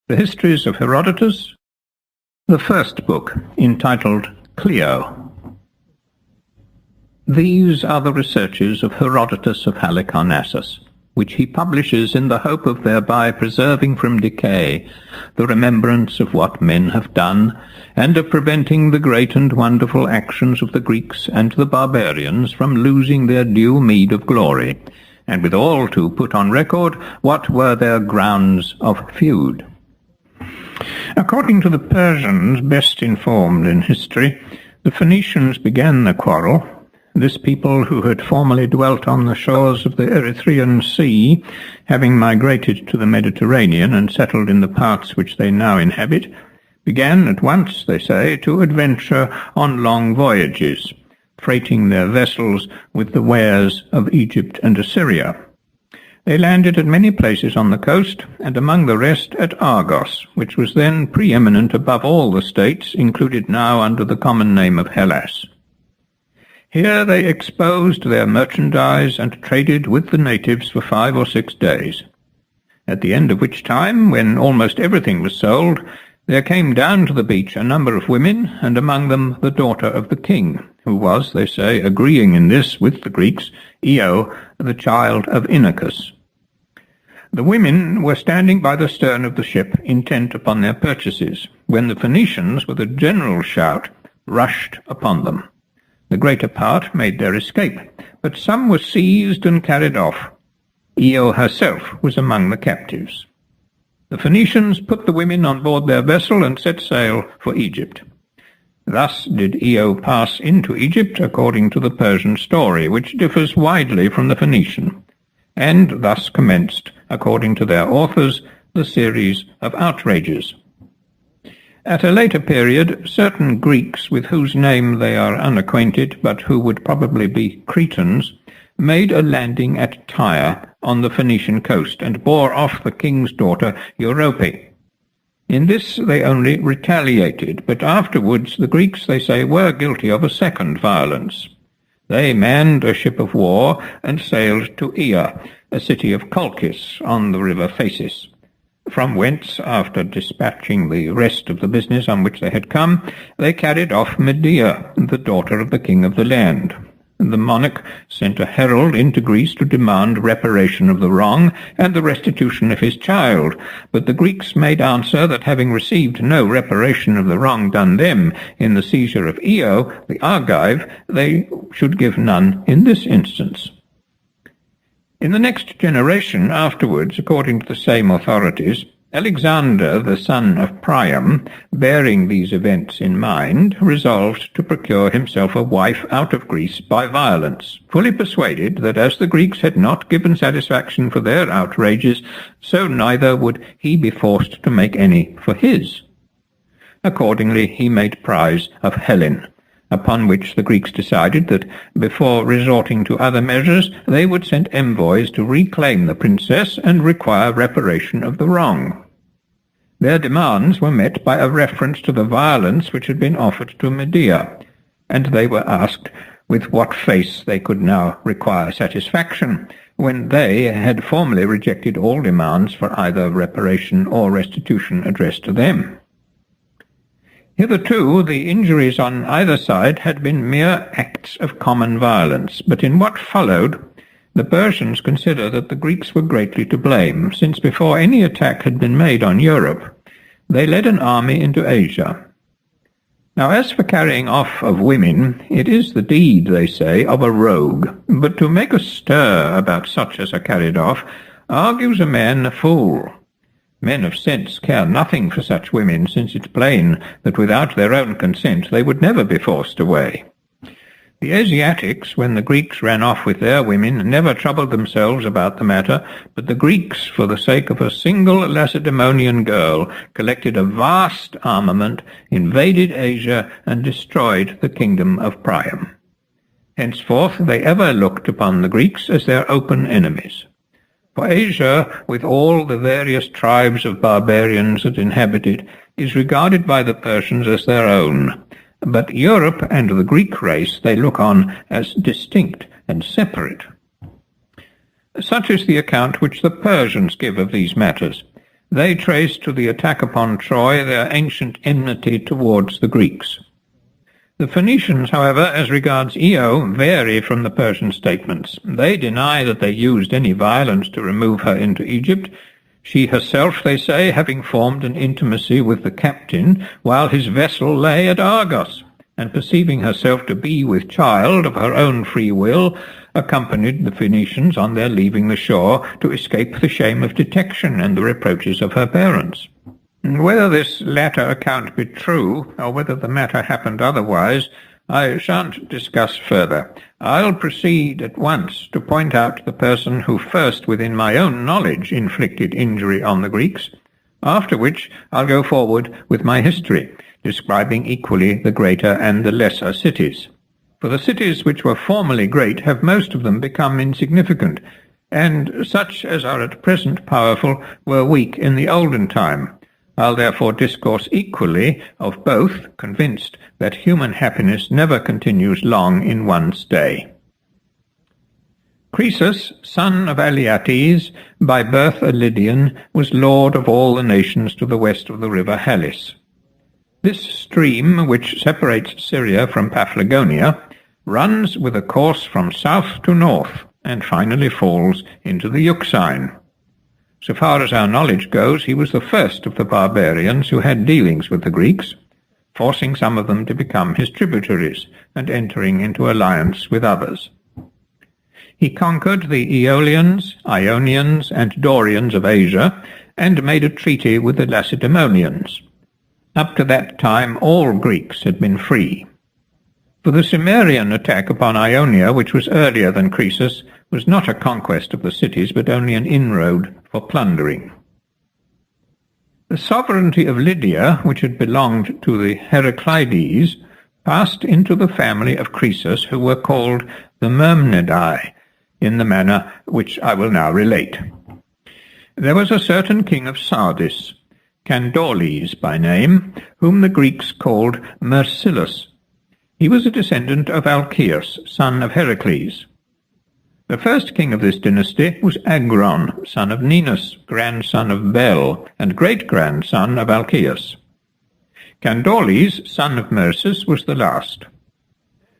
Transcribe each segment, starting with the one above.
The Histories of Herodotus, the first book, entitled Clio. These are the researches of Herodotus of Halicarnassus, which he publishes in the hope of thereby preserving from decay the remembrance of what men have done, and of preventing the great and wonderful actions of the Greeks and the barbarians from losing their due meed of glory, and withal to put on record what were their grounds of feud. According to the Persians best informed in history, the Phoenicians began the quarrel. This people, who had formerly dwelt on the shores of the Erythraean Sea, having migrated to the Mediterranean and settled in the parts which they now inhabit, began at once, they say, to adventure on long voyages, freighting their vessels with the wares of Egypt and Assyria. They landed at many places on the coast, and among the rest at Argos, which was then preeminent above all the states included now under the common name of Hellas. Here they exposed their merchandise and traded with the natives for 5 or 6 days, at the end of which time, when almost everything was sold, there came down to the beach a number of women, and among them the daughter of the king, who was, they say, agreeing in this with the Greeks, Io, the child of Inachus. The women were standing by the stern of the ship, intent upon their purchases, when the Phoenicians, with a general shout, rushed upon them. The greater part made their escape, but some were seized and carried off. Io herself was among the captives. The Phoenicians put the women on board their vessel and set sail for Egypt. Thus did Io pass into Egypt, according to the Persian story, which differs widely from the Phoenician, and thus commenced, according to their authors, the series of outrages. At a later period, certain Greeks, with whose name they are unacquainted, but who would probably be Cretans, made a landing at Tyre on the Phoenician coast, and bore off the king's daughter Euterpe. In this they only retaliated, but afterwards the Greeks, they say, were guilty of a second violence. They manned a ship of war and sailed to Ea, a city of Colchis on the river Phasis, from whence, after dispatching the rest of the business on which they had come, they carried off Medea, the daughter of the king of the land. The monarch sent a herald into Greece to demand reparation of the wrong and the restitution of his child, but the Greeks made answer that having received no reparation of the wrong done them in the seizure of Io, the Argive, they should give none in this instance. In the next generation afterwards, according to the same authorities, Alexander, the son of Priam, bearing these events in mind, resolved to procure himself a wife out of Greece by violence, fully persuaded that as the Greeks had not given satisfaction for their outrages, so neither would he be forced to make any for his. Accordingly he made prize of Helen, upon which the Greeks decided that, before resorting to other measures, they would send envoys to reclaim the princess and require reparation of the wrong. Their demands were met by a reference to the violence which had been offered to Medea, and they were asked with what face they could now require satisfaction, when they had formerly rejected all demands for either reparation or restitution addressed to them. Hitherto the injuries on either side had been mere acts of common violence, but in what followed the Persians consider that the Greeks were greatly to blame, since before any attack had been made on Europe, they led an army into Asia. Now as for carrying off of women, it is the deed, they say, of a rogue, but to make a stir about such as are carried off argues a man a fool. Men of sense care nothing for such women, since it's plain that without their own consent they would never be forced away. The Asiatics, when the Greeks ran off with their women, never troubled themselves about the matter, but the Greeks, for the sake of a single Lacedaemonian girl, collected a vast armament, invaded Asia, and destroyed the kingdom of Priam. Henceforth they ever looked upon the Greeks as their open enemies. For Asia, with all the various tribes of barbarians that inhabit it, is regarded by the Persians as their own, but Europe and the Greek race they look on as distinct and separate. Such is the account which the Persians give of these matters. they traced to the attack upon Troy their ancient enmity towards the Greeks. The Phoenicians, however, as regards Io, vary from the Persian statements. They deny that they used any violence to remove her into Egypt, she herself, they say, having formed an intimacy with the captain while his vessel lay at Argos, and perceiving herself to be with child of her own free will, accompanied the Phoenicians on their leaving the shore to escape the shame of detection and the reproaches of her parents. Whether this latter account be true, or whether the matter happened otherwise, I shan't discuss further. I'll proceed at once to point out the person who first, within my own knowledge, inflicted injury on the Greeks, after which I'll go forward with my history, describing equally the greater and the lesser cities. For the cities which were formerly great have most of them become insignificant, and such as are at present powerful were weak in the olden time. I'll therefore discourse equally of both, convinced that human happiness never continues long in one stay. Croesus, son of Aliates, by birth a Lydian, was lord of all the nations to the west of the river Halys. This stream, which separates Syria from Paphlagonia, runs with a course from south to north, and finally falls into the Euxine. So far as our knowledge goes, he was the first of the barbarians who had dealings with the Greeks, forcing some of them to become his tributaries and entering into alliance with others. He conquered the Aeolians, Ionians, and Dorians of Asia, and made a treaty with the Lacedaemonians. Up to that time all Greeks had been free. For the Cimmerian attack upon Ionia, which was earlier than Croesus, was not a conquest of the cities, but only an inroad for plundering. The sovereignty of Lydia, which had belonged to the Heraclides, passed into the family of Croesus, who were called the Myrmnidae, in the manner which I will now relate. There was a certain king of Sardis, Candoles by name, whom the Greeks called Mercillus. He was a descendant of Alcaeus, son of Heracles. The first king of this dynasty was Agron, son of Ninus, grandson of Bel, and great-grandson of Alcaeus. Candoles, son of Mersus, was the last.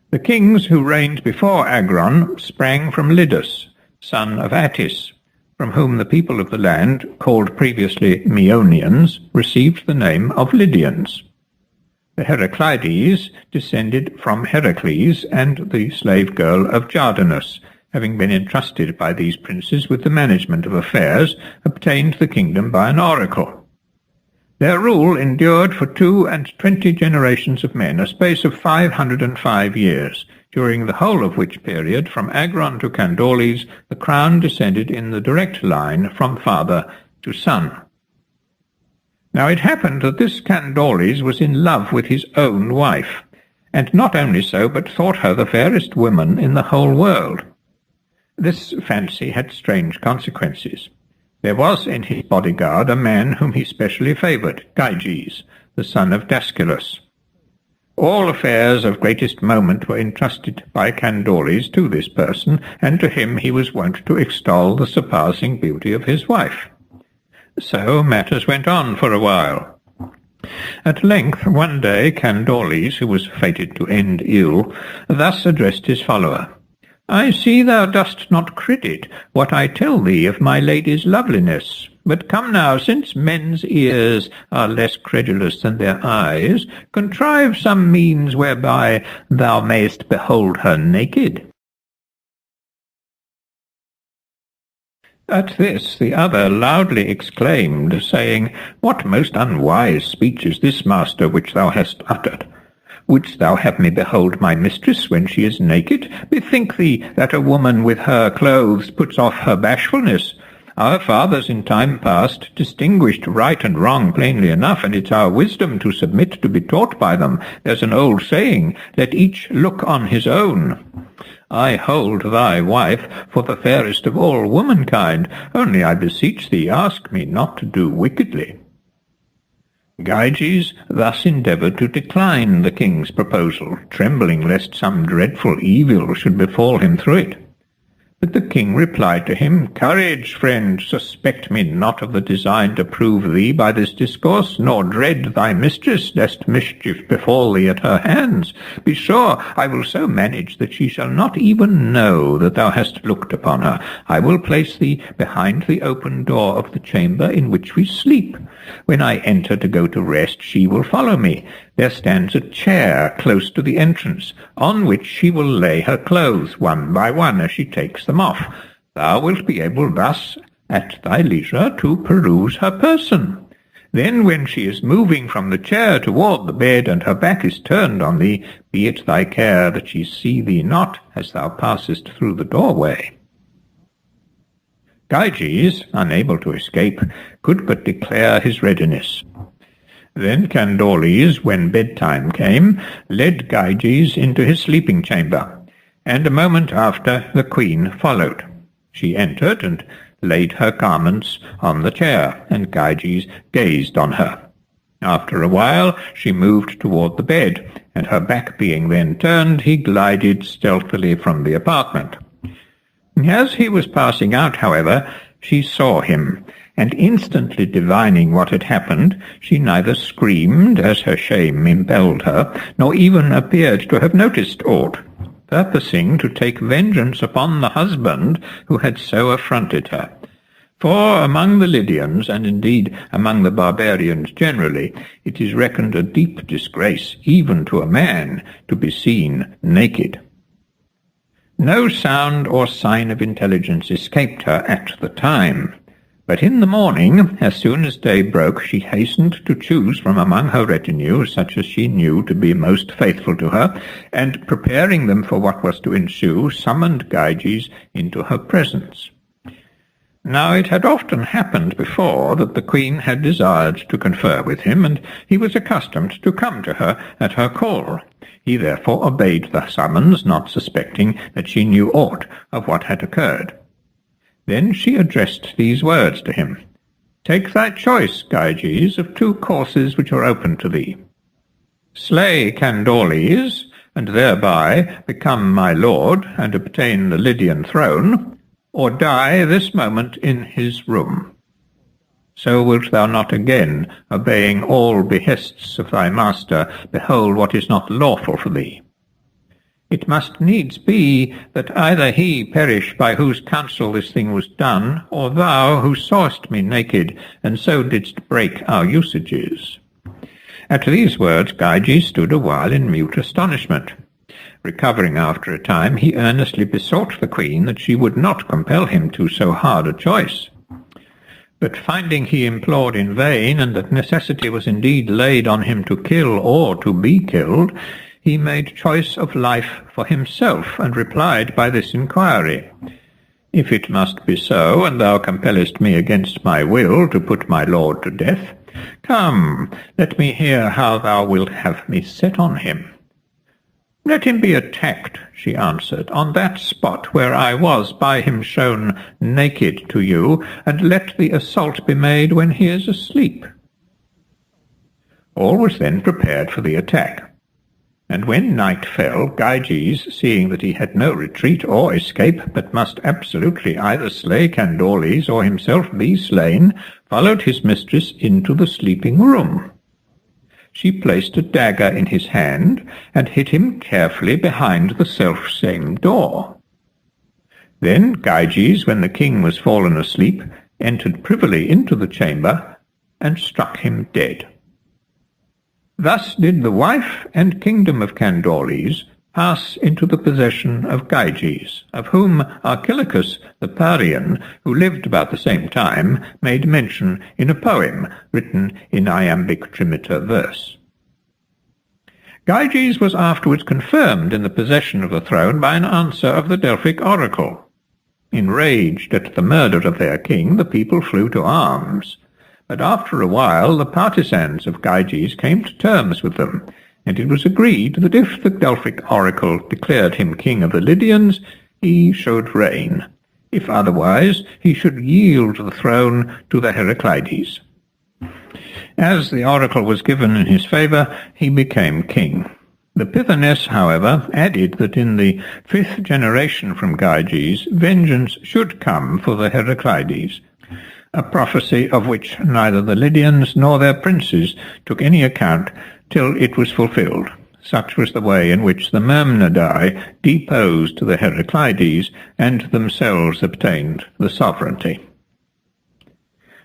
The kings who reigned before Agron sprang from Lydus, son of Attis, from whom the people of the land, called previously Meonians, received the name of Lydians. The Heraclides descended from Heracles and the slave girl of Jardanus, having been entrusted by these princes with the management of affairs, obtained the kingdom by an oracle. Their rule endured for 22 generations of men, a space of 505 years, during the whole of which period, from Agron to Candoles, the crown descended in the direct line from father to son. Now it happened that this Candoles was in love with his own wife, and not only so, but thought her the fairest woman in the whole world. This fancy had strange consequences. There was in his bodyguard a man whom he specially favoured, Gyges, the son of Dascylus. All affairs of greatest moment were entrusted by Candoles to this person, and to him he was wont to extol the surpassing beauty of his wife. So matters went on for a while. At length, one day, Candoles, who was fated to end ill, thus addressed his follower. I see thou dost not credit what I tell thee of my lady's loveliness. But come now, since men's ears are less credulous than their eyes, contrive some means whereby thou mayst behold her naked. At this the other loudly exclaimed, saying, What most unwise speech is this, master, which thou hast uttered? Wouldst thou have me behold my mistress when she is naked? Bethink thee that a woman with her clothes puts off her bashfulness. Our fathers in time past distinguished right and wrong plainly enough, and it's our wisdom to submit to be taught by them. There's an old saying, let each look on his own. I hold thy wife for the fairest of all womankind, only I beseech thee ask me not to do wickedly. Gyges thus endeavoured to decline the king's proposal, trembling lest some dreadful evil should befall him through it. But the king replied to him, "Courage, friend, suspect me not of the design to prove thee by this discourse, nor dread thy mistress, lest mischief befall thee at her hands. Be sure I will so manage that she shall not even know that thou hast looked upon her. I will place thee behind the open door of the chamber in which we sleep. When I enter to go to rest, she will follow me. There stands a chair close to the entrance, on which she will lay her clothes one by one as she takes them off. Thou wilt be able thus at thy leisure to peruse her person. Then when she is moving from the chair toward the bed, and her back is turned on thee, be it thy care that she see thee not as thou passest through the doorway." Gyges, unable to escape, could but declare his readiness. Then Candoles, when bedtime came, led Gyges into his sleeping chamber, and a moment after the queen followed. She entered and laid her garments on the chair, and Gyges gazed on her. After a while she moved toward the bed, and her back being then turned, he glided stealthily from the apartment. As he was passing out, however, she saw him, and instantly divining what had happened, she neither screamed, as her shame impelled her, nor even appeared to have noticed aught, purposing to take vengeance upon the husband who had so affronted her. For among the Lydians, and indeed among the barbarians generally, it is reckoned a deep disgrace, even to a man, to be seen naked. No sound or sign of intelligence escaped her at the time, but in the morning, as soon as day broke, she hastened to choose from among her retinue such as she knew to be most faithful to her, and, preparing them for what was to ensue, summoned Gyges into her presence. Now it had often happened before that the queen had desired to confer with him, and he was accustomed to come to her at her call. He therefore obeyed the summons, not suspecting that she knew aught of what had occurred. Then she addressed these words to him: "Take thy choice, Gyges, of two courses which are open to thee. Slay Candoles, and thereby become my lord, and obtain the Lydian throne, or die this moment in his room. So wilt thou not again, obeying all behests of thy master, behold what is not lawful for thee. It must needs be that either he perish by whose counsel this thing was done, or thou who sawest me naked, and so didst break our usages." At these words Gyges stood a while in mute astonishment. Recovering after a time, he earnestly besought the queen that she would not compel him to so hard a choice. But finding he implored in vain, and that necessity was indeed laid on him to kill or to be killed, he made choice of life for himself, and replied by this inquiry: "If it must be so, and thou compellest me against my will to put my lord to death, come, let me hear how thou wilt have me set on him." "Let him be attacked," she answered, "on that spot where I was by him shown naked to you, and let the assault be made when he is asleep." All was then prepared for the attack. And when night fell, Gyges, seeing that he had no retreat or escape, but must absolutely either slay Candoles or himself be slain, followed his mistress into the sleeping room. She placed a dagger in his hand, and hid him carefully behind the self-same door. Then Gyges, when the king was fallen asleep, entered privily into the chamber, and struck him dead. Thus did the wife and kingdom of Candoles pass into the possession of Gyges, of whom Archilochus the Parian, who lived about the same time, made mention in a poem written in iambic trimeter verse. Gyges was afterwards confirmed in the possession of the throne by an answer of the Delphic oracle. Enraged at the murder of their king, the people flew to arms. But after a while the partisans of Gyges came to terms with them, and it was agreed that if the Delphic oracle declared him king of the Lydians, he should reign. If otherwise, he should yield the throne to the Heraclides. As the oracle was given in his favour, he became king. The Pythoness, however, added that in the 5th generation from Gyges, vengeance should come for the Heraclides, a prophecy of which neither the Lydians nor their princes took any account till it was fulfilled. Such was the way in which the Myrmidai deposed the Heraclides and themselves obtained the sovereignty.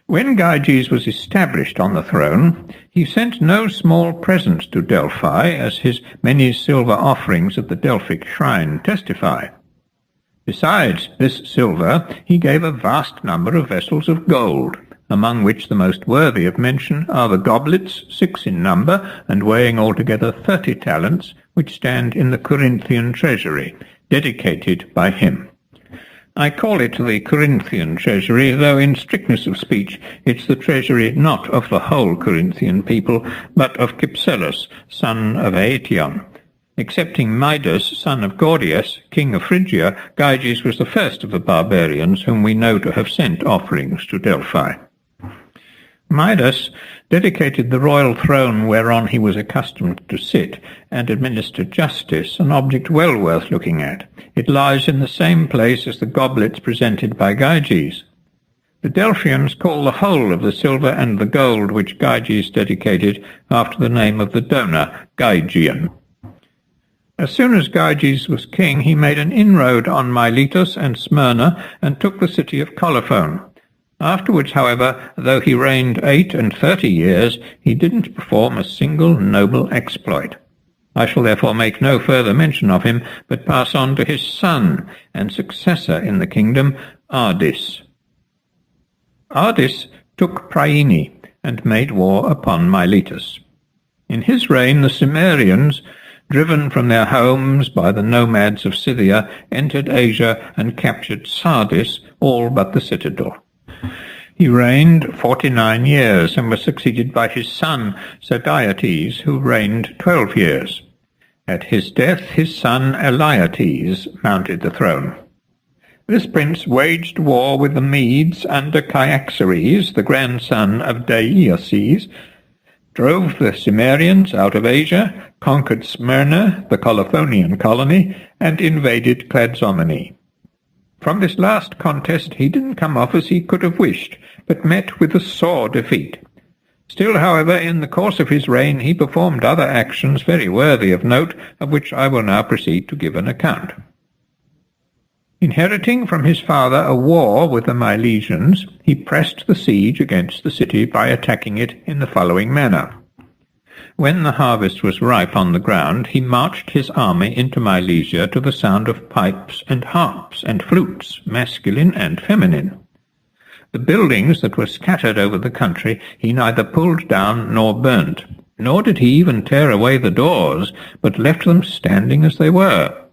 When Gyges was established on the throne, he sent no small presents to Delphi, as his many silver offerings at the Delphic shrine testify. Besides this silver, he gave a vast number of vessels of gold, among which the most worthy of mention are the goblets, 6 in number, and weighing altogether 30 talents, which stand in the Corinthian treasury, dedicated by him. I call it the Corinthian treasury, though in strictness of speech it's the treasury not of the whole Corinthian people, but of Cypselus, son of Aetion. Excepting Midas, son of Gordius, king of Phrygia, Gyges was the first of the barbarians whom we know to have sent offerings to Delphi. Midas dedicated the royal throne whereon he was accustomed to sit, and administer justice, an object well worth looking at. It lies in the same place as the goblets presented by Gyges. The Delphians call the whole of the silver and the gold which Gyges dedicated after the name of the donor, Gygian. As soon as Gyges was king, he made an inroad on Miletus and Smyrna, and took the city of Colophon. Afterwards, however, though he reigned 38 years, he didn't perform a single noble exploit. I shall therefore make no further mention of him, but pass on to his son and successor in the kingdom, Ardys. Ardys took Priene, and made war upon Miletus. In his reign the Cimmerians, driven from their homes by the nomads of Scythia, entered Asia and captured Sardis, all but the citadel. He reigned 49 years, and was succeeded by his son Sadiates, who reigned 12 years. At his death his son Elaetes mounted the throne. This prince waged war with the Medes under Cyaxares, the grandson of Deioces, drove the Cimmerians out of Asia, conquered Smyrna, the Colophonian colony, and invaded Clazomene. From this last contest he didn't come off as he could have wished, but met with a sore defeat. Still, however, in the course of his reign he performed other actions very worthy of note, of which I will now proceed to give an account. Inheriting from his father a war with the Milesians, he pressed the siege against the city by attacking it in the following manner. When the harvest was ripe on the ground, he marched his army into Milesia to the sound of pipes and harps and flutes, masculine and feminine. The buildings that were scattered over the country he neither pulled down nor burnt, nor did he even tear away the doors, but left them standing as they were.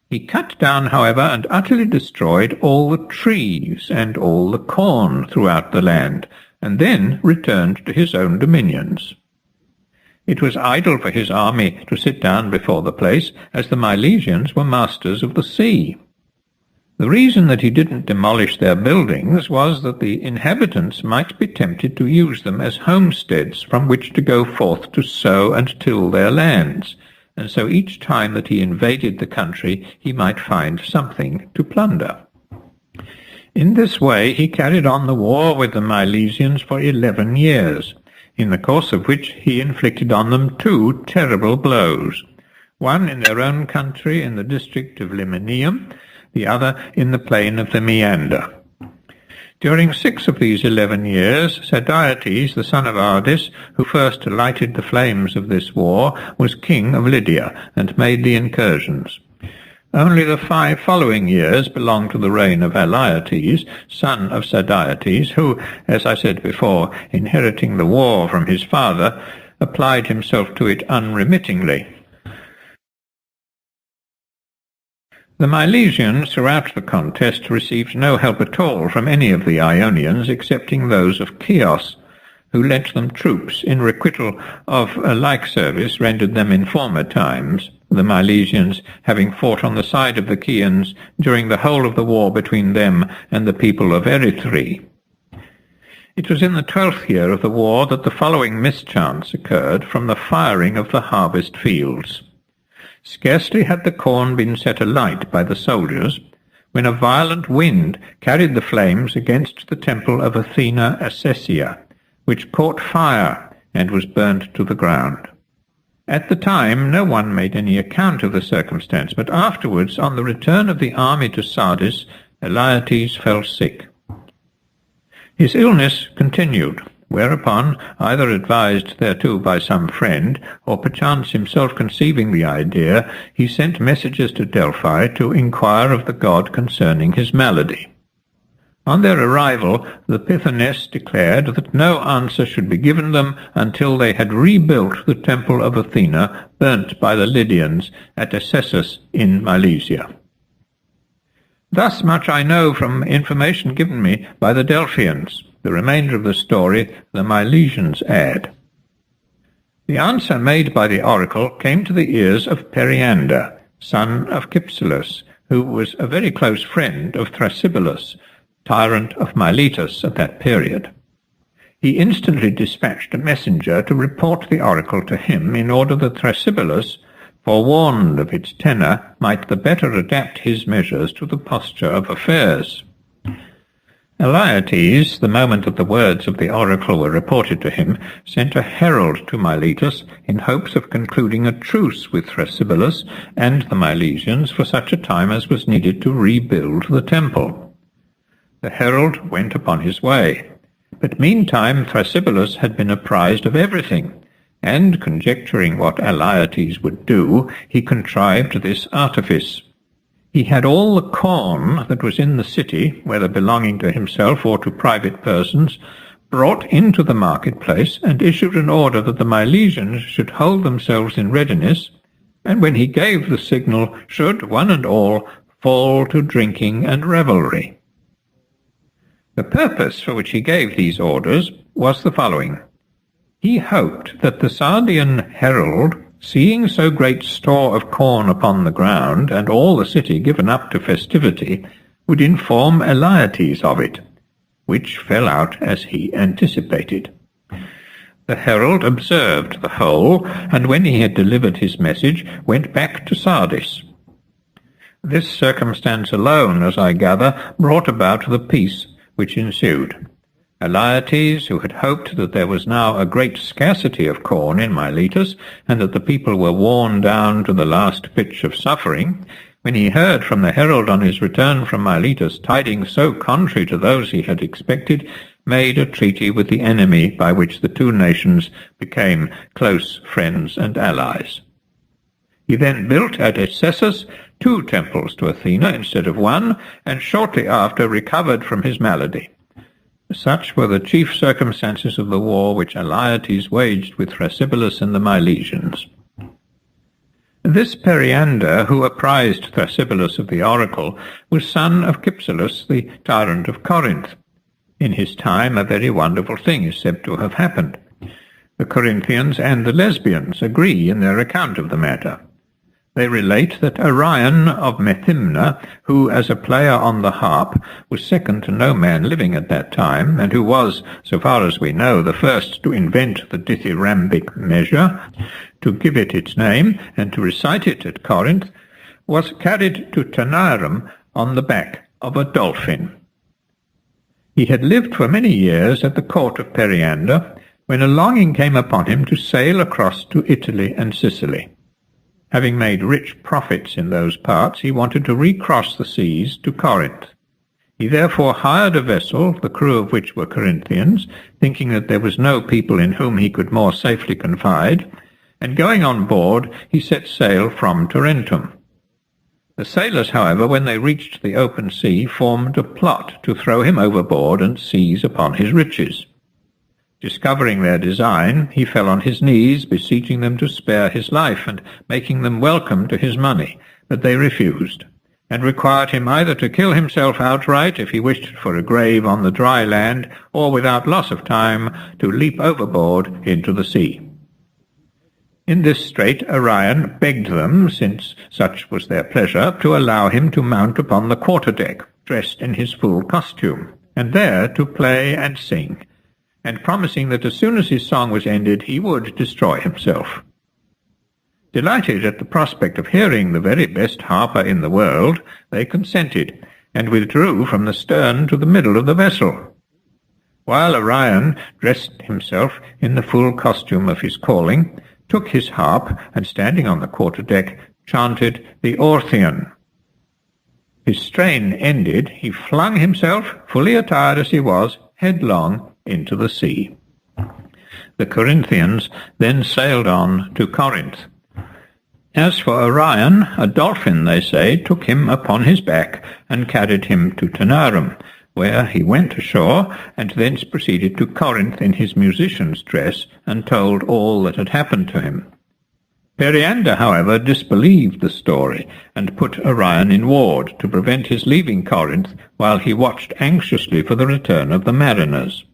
He cut down, however, and utterly destroyed all the trees and all the corn throughout the land, and then returned to his own dominions. It was idle for his army to sit down before the place, as the Milesians were masters of the sea. The reason that he didn't demolish their buildings was that the inhabitants might be tempted to use them as homesteads from which to go forth to sow and till their lands, and so each time that he invaded the country he might find something to plunder. In this way he carried on the war with the Milesians for 11 years, in the course of which he inflicted on them 2 terrible blows, one in their own country in the district of Limonium, the other in the plain of the Meander. During 6 of these 11 years, Sadiates, the son of Ardys, who first lighted the flames of this war, was king of Lydia, and made the incursions. Only the 5 following years belong to the reign of Elaetes, son of Sadiates, who, as I said before, inheriting the war from his father, applied himself to it unremittingly. The Milesians throughout the contest received no help at all from any of the Ionians excepting those of Chios, who lent them troops in requital of a like service rendered them in former times, the Milesians having fought on the side of the Chians during the whole of the war between them and the people of Erythrae. It was in the 12th year of the war that the following mischance occurred from the firing of the harvest fields. Scarcely had the corn been set alight by the soldiers, when a violent wind carried the flames against the temple of Athena Acessia, which caught fire and was burnt to the ground. At the time no one made any account of the circumstance, but afterwards, on the return of the army to Sardis, Elaetes fell sick. His illness continued, whereupon, either advised thereto by some friend, or perchance himself conceiving the idea, he sent messengers to Delphi to inquire of the god concerning his malady. On their arrival, the Pythoness declared that no answer should be given them until they had rebuilt the temple of Athena, burnt by the Lydians at Acessus in Milesia. Thus much I know from information given me by the Delphians. The remainder of the story the Milesians add. The answer made by the oracle came to the ears of Periander, son of Cypselus, who was a very close friend of Thrasybulus, tyrant of Miletus at that period. He instantly dispatched a messenger to report the oracle to him, in order that Thrasybulus, forewarned of its tenor, might the better adapt his measures to the posture of affairs. Elaetes, the moment that the words of the oracle were reported to him, sent a herald to Miletus in hopes of concluding a truce with Thrasybulus and the Milesians for such a time as was needed to rebuild the temple. The herald went upon his way, but meantime Thrasybulus had been apprised of everything, and, conjecturing what Elaetes would do, he contrived this artifice. He had all the corn that was in the city, whether belonging to himself or to private persons, brought into the marketplace, and issued an order that the Milesians should hold themselves in readiness, and when he gave the signal, should, one and all, fall to drinking and revelry. The purpose for which he gave these orders was the following. He hoped that the Sardian herald, seeing so great store of corn upon the ground, and all the city given up to festivity, would inform Elaetes of it, which fell out as he anticipated. The herald observed the whole, and when he had delivered his message, went back to Sardis. This circumstance alone, as I gather, brought about the peace which ensued. Elaetes, who had hoped that there was now a great scarcity of corn in Miletus, and that the people were worn down to the last pitch of suffering, when he heard from the herald on his return from Miletus tidings so contrary to those he had expected, made a treaty with the enemy by which the two nations became close friends and allies. He then built at Acessus 2 temples to Athena instead of 1, and shortly after recovered from his malady. Such were the chief circumstances of the war which Elaetes waged with Thrasybulus and the Milesians. This Periander, who apprised Thrasybulus of the oracle, was son of Cypselus, the tyrant of Corinth. In his time a very wonderful thing is said to have happened. The Corinthians and the Lesbians agree in their account of the matter. They relate that Orion of Methymna, who as a player on the harp was second to no man living at that time, and who was, so far as we know, the first to invent the dithyrambic measure, to give it its name, and to recite it at Corinth, was carried to Taenarus on the back of a dolphin. He had lived for many years at the court of Periander, when a longing came upon him to sail across to Italy and Sicily. Having made rich profits in those parts, he wanted to recross the seas to Corinth. He therefore hired a vessel, the crew of which were Corinthians, thinking that there was no people in whom he could more safely confide, and going on board, he set sail from Tarentum. The sailors, however, when they reached the open sea, formed a plot to throw him overboard and seize upon his riches. Discovering their design, he fell on his knees, beseeching them to spare his life, and making them welcome to his money, but they refused, and required him either to kill himself outright if he wished for a grave on the dry land, or without loss of time to leap overboard into the sea. In this strait Orion begged them, since such was their pleasure, to allow him to mount upon the quarter-deck, dressed in his full costume, and there to play and sing, and promising that as soon as his song was ended he would destroy himself. Delighted at the prospect of hearing the very best harper in the world, they consented, and withdrew from the stern to the middle of the vessel. While Orion dressed himself in the full costume of his calling, took his harp, and standing on the quarter-deck, chanted the Orthyan. His strain ended, he flung himself, fully attired as he was, headlong into the sea. The Corinthians then sailed on to Corinth. As for Orion, a dolphin, they say, took him upon his back and carried him to Taenarum, where he went ashore, and thence proceeded to Corinth in his musician's dress, and told all that had happened to him. Periander, however, disbelieved the story, and put Orion in ward to prevent his leaving Corinth, while he watched anxiously for the return of the mariners.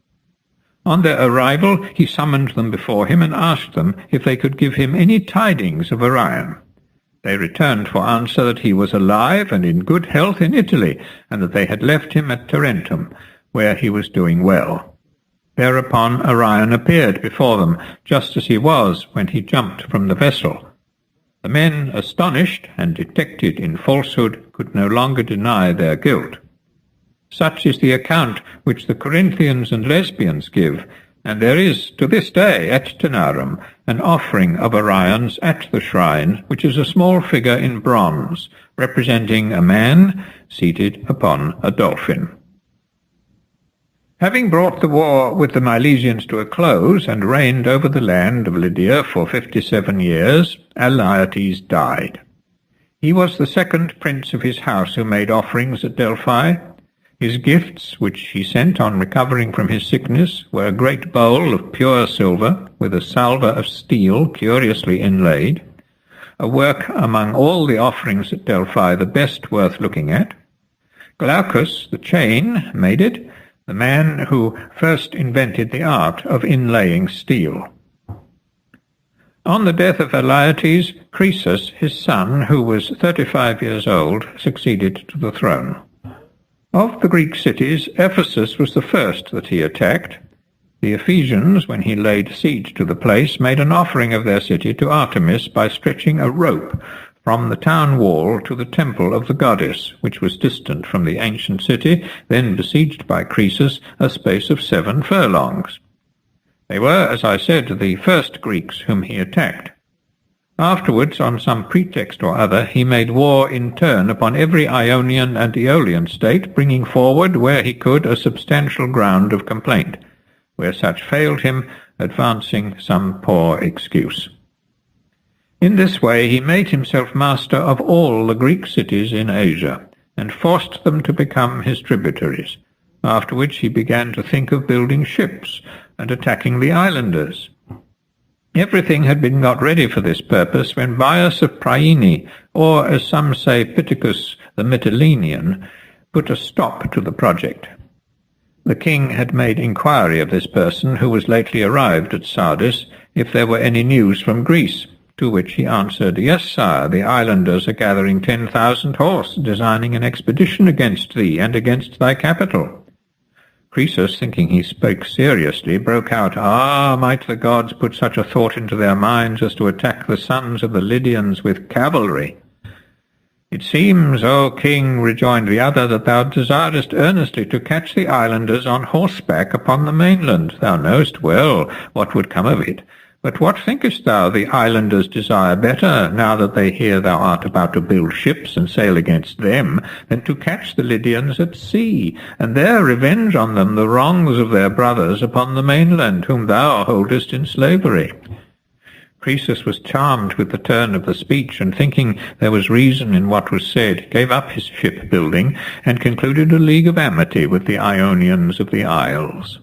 On their arrival he summoned them before him, and asked them if they could give him any tidings of Orion. They returned for answer that he was alive and in good health in Italy, and that they had left him at Tarentum, where he was doing well. Thereupon Orion appeared before them, just as he was when he jumped from the vessel. The men, astonished and detected in falsehood, could no longer deny their guilt. Such is the account which the Corinthians and Lesbians give, and there is to this day at Taenarum an offering of Orion's at the shrine, which is a small figure in bronze, representing a man seated upon a dolphin. Having brought the war with the Milesians to a close, and reigned over the land of Lydia for 57 years, Alyattes died. He was the second prince of his house who made offerings at Delphi. His gifts, which he sent on recovering from his sickness, were a great bowl of pure silver, with a salver of steel curiously inlaid, a work among all the offerings at Delphi the best worth looking at. Glaucus, the chain, made it, the man who first invented the art of inlaying steel. On the death of Alyattes, Croesus, his son, who was 35 years old, succeeded to the throne. Of the Greek cities, Ephesus was the first that he attacked. The Ephesians, when he laid siege to the place, made an offering of their city to Artemis by stretching a rope from the town wall to the temple of the goddess, which was distant from the ancient city, then besieged by Croesus, a space of 7 furlongs. They were, as I said, the first Greeks whom he attacked. Afterwards, on some pretext or other, he made war in turn upon every Ionian and Aeolian state, bringing forward, where he could, a substantial ground of complaint, where such failed him, advancing some poor excuse. In this way he made himself master of all the Greek cities in Asia, and forced them to become his tributaries, after which he began to think of building ships and attacking the islanders. Everything had been got ready for this purpose when Bias of Priene, or as some say Pittacus the Mytilenean, put a stop to the project. The king had made inquiry of this person, who was lately arrived at Sardis, if there were any news from Greece, to which he answered, "Yes, sire, the islanders are gathering 10,000 horse, designing an expedition against thee and against thy capital." Croesus, thinking he spoke seriously, broke out, "Ah, might the gods put such a thought into their minds as to attack the sons of the Lydians with cavalry?" "It seems, O king," rejoined the other, "that thou desirest earnestly to catch the islanders on horseback upon the mainland. Thou knowest well what would come of it. But what thinkest thou the islanders desire better, now that they hear thou art about to build ships and sail against them, than to catch the Lydians at sea, and there revenge on them the wrongs of their brothers upon the mainland, whom thou holdest in slavery?" Croesus was charmed with the turn of the speech, and thinking there was reason in what was said, gave up his ship-building, and concluded a league of amity with the Ionians of the Isles.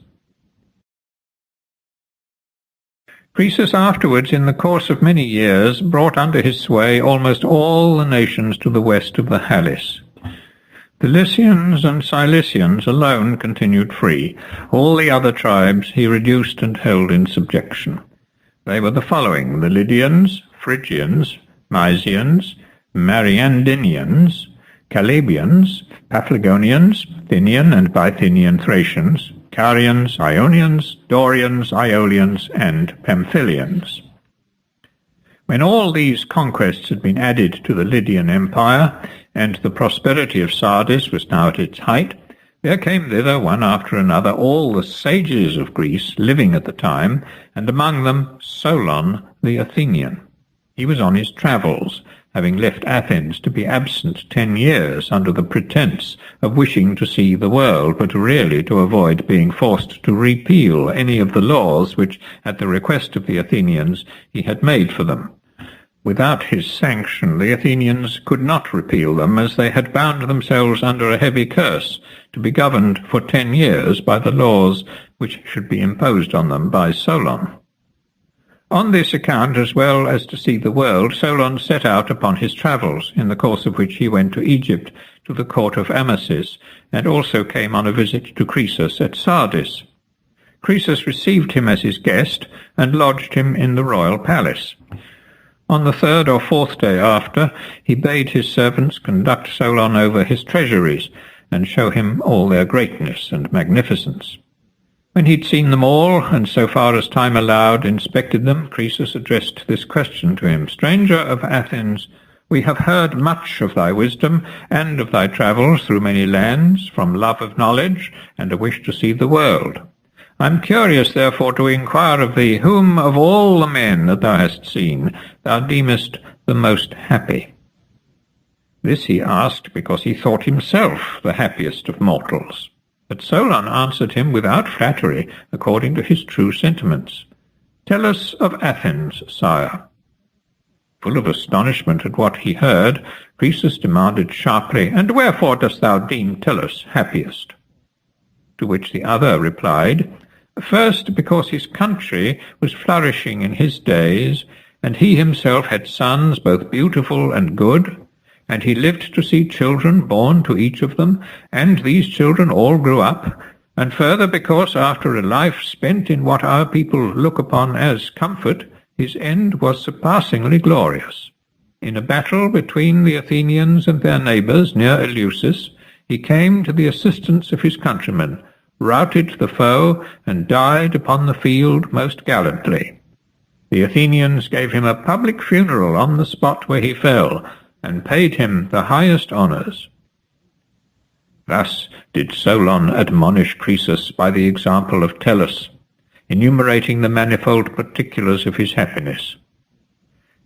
Croesus afterwards, in the course of many years, brought under his sway almost all the nations to the west of the Halys. The Lycians and Cilicians alone continued free. All the other tribes he reduced and held in subjection. They were the following: the Lydians, Phrygians, Mysians, Mariandynians, Calabians, Paphlagonians, Thynian and Bithynian Thracians, Carians, Ionians, Dorians, Aeolians, and Pamphylians. When all these conquests had been added to the Lydian Empire, and the prosperity of Sardis was now at its height, there came thither one after another all the sages of Greece living at the time, and among them Solon the Athenian. He was on his travels, having left Athens to be absent 10 years under the pretence of wishing to see the world, but really to avoid being forced to repeal any of the laws which, at the request of the Athenians, he had made for them. Without his sanction, the Athenians could not repeal them, as they had bound themselves under a heavy curse, to be governed for 10 years by the laws which should be imposed on them by Solon. On this account, as well as to see the world, Solon set out upon his travels, in the course of which he went to Egypt, to the court of Amasis, and also came on a visit to Croesus at Sardis. Croesus received him as his guest, and lodged him in the royal palace. On the 3rd or 4th day after, he bade his servants conduct Solon over his treasuries, and show him all their greatness and magnificence. When he'd seen them all, and so far as time allowed inspected them, Croesus addressed this question to him: "Stranger of Athens, we have heard much of thy wisdom, and of thy travels through many lands, from love of knowledge, and a wish to see the world. I am curious, therefore, to inquire of thee, whom of all the men that thou hast seen thou deemest the most happy?" This he asked because he thought himself the happiest of mortals. But Solon answered him without flattery, according to his true sentiments: "Tell us of Athens, sire." Full of astonishment at what he heard, Croesus demanded sharply, "And wherefore dost thou deem Tellus happiest?" To which the other replied, "First, because his country was flourishing in his days, and he himself had sons both beautiful and good, and he lived to see children born to each of them, and these children all grew up, and further because after a life spent in what our people look upon as comfort, his end was surpassingly glorious. In a battle between the Athenians and their neighbours near Eleusis, he came to the assistance of his countrymen, routed the foe, and died upon the field most gallantly. The Athenians gave him a public funeral on the spot where he fell, and paid him the highest honours." Thus did Solon admonish Croesus by the example of Tellus, enumerating the manifold particulars of his happiness.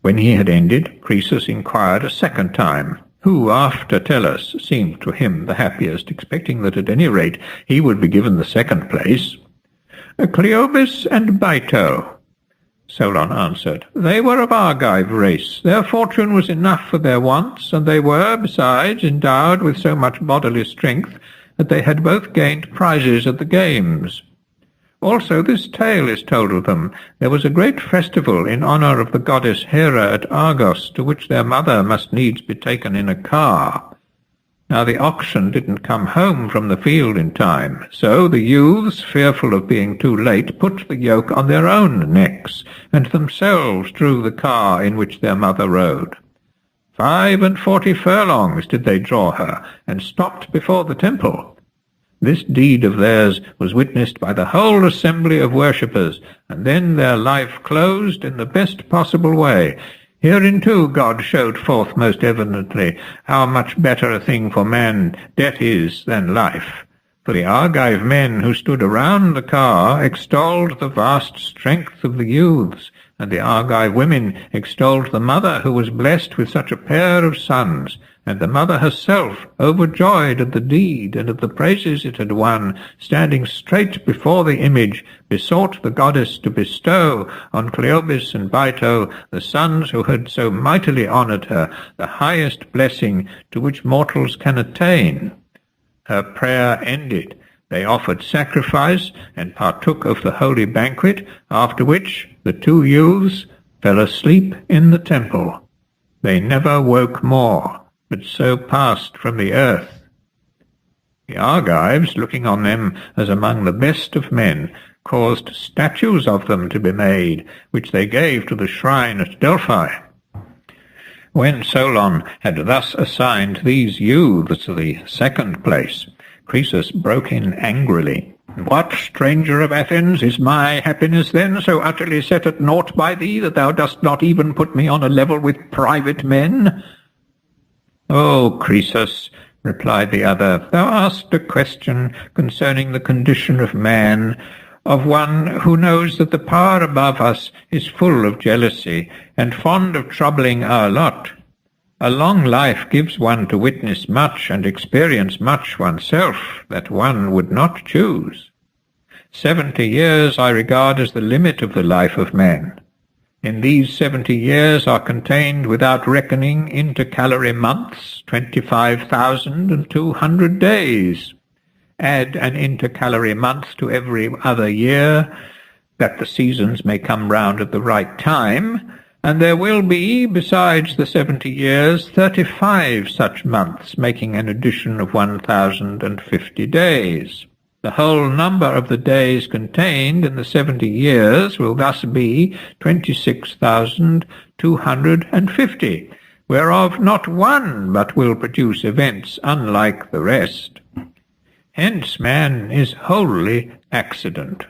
When he had ended, Croesus inquired a second time, who after Tellus seemed to him the happiest, expecting that at any rate he would be given the second place. "Cleobis and Baito," Solon answered. "They were of Argive race. Their fortune was enough for their wants, and they were, besides, endowed with so much bodily strength that they had both gained prizes at the games. Also this tale is told of them. There was a great festival in honour of the goddess Hera at Argos, to which their mother must needs be taken in a car. Now the oxen didn't come home from the field in time, so the youths, fearful of being too late, put the yoke on their own necks, and themselves drew the car in which their mother rode. 45 furlongs did they draw her, and stopped before the temple. This deed of theirs was witnessed by the whole assembly of worshippers, and then their life closed in the best possible way. Herein too God showed forth most evidently how much better a thing for man death is than life. For the Argive men who stood around the car extolled the vast strength of the youths, and the Argive women extolled the mother who was blessed with such a pair of sons, and the mother herself, overjoyed at the deed and at the praises it had won, standing straight before the image, besought the goddess to bestow on Cleobis and Baito, the sons who had so mightily honoured her, the highest blessing to which mortals can attain. Her prayer ended. They offered sacrifice and partook of the holy banquet, after which the two youths fell asleep in the temple. They never woke more, but so passed from the earth. The Argives, looking on them as among the best of men, caused statues of them to be made, which they gave to the shrine at Delphi. When Solon had thus assigned these youths the second place, Croesus broke in angrily. What, stranger of Athens, is my happiness then so utterly set at naught by thee that thou dost not even put me on a level with private men? O Croesus, replied the other, thou asked a question concerning the condition of man, of one who knows that the power above us is full of jealousy, and fond of troubling our lot. A long life gives one to witness much and experience much oneself that one would not choose. 70 years I regard as the limit of the life of man. In these 70 years are contained, without reckoning intercalary months, 25,200 days. Add an intercalary month to every other year, that the seasons may come round at the right time, and there will be, besides the 70 years, 35 such months, making an addition of 1,050 days. The whole number of the days contained in the 70 years will thus be 26,250, whereof not one but will produce events unlike the rest. Hence man is wholly accident.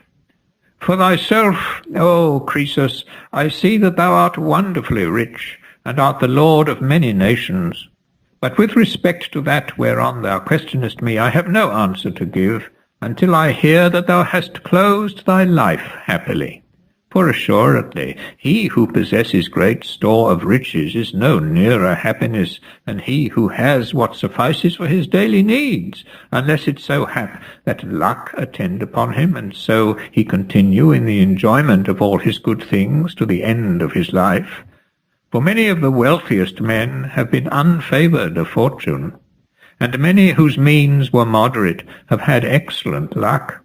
For thyself, O Croesus, I see that thou art wonderfully rich, and art the lord of many nations. But with respect to that whereon thou questionest me, I have no answer to give, until I hear that thou hast closed thy life happily. For assuredly he who possesses great store of riches is no nearer happiness than he who has what suffices for his daily needs, unless it so hap that luck attend upon him, and so he continue in the enjoyment of all his good things to the end of his life. For many of the wealthiest men have been unfavoured of fortune, and many whose means were moderate have had excellent luck.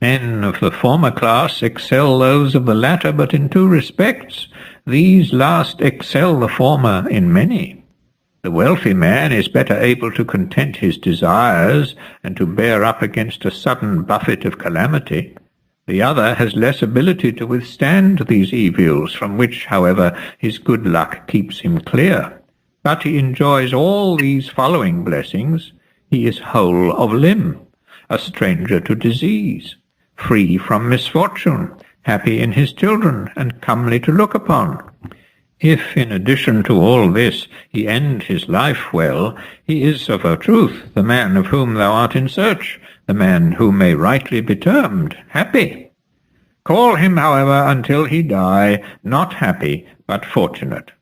Men of the former class excel those of the latter, but in two respects. These last excel the former in many. The wealthy man is better able to content his desires, and to bear up against a sudden buffet of calamity. The other has less ability to withstand these evils, from which, however, his good luck keeps him clear. But he enjoys all these following blessings. He is whole of limb, a stranger to disease, free from misfortune, happy in his children, and comely to look upon. If, in addition to all this, he end his life well, he is of a truth the man of whom thou art in search, the man who may rightly be termed happy. Call him, however, until he die, not happy, but fortunate.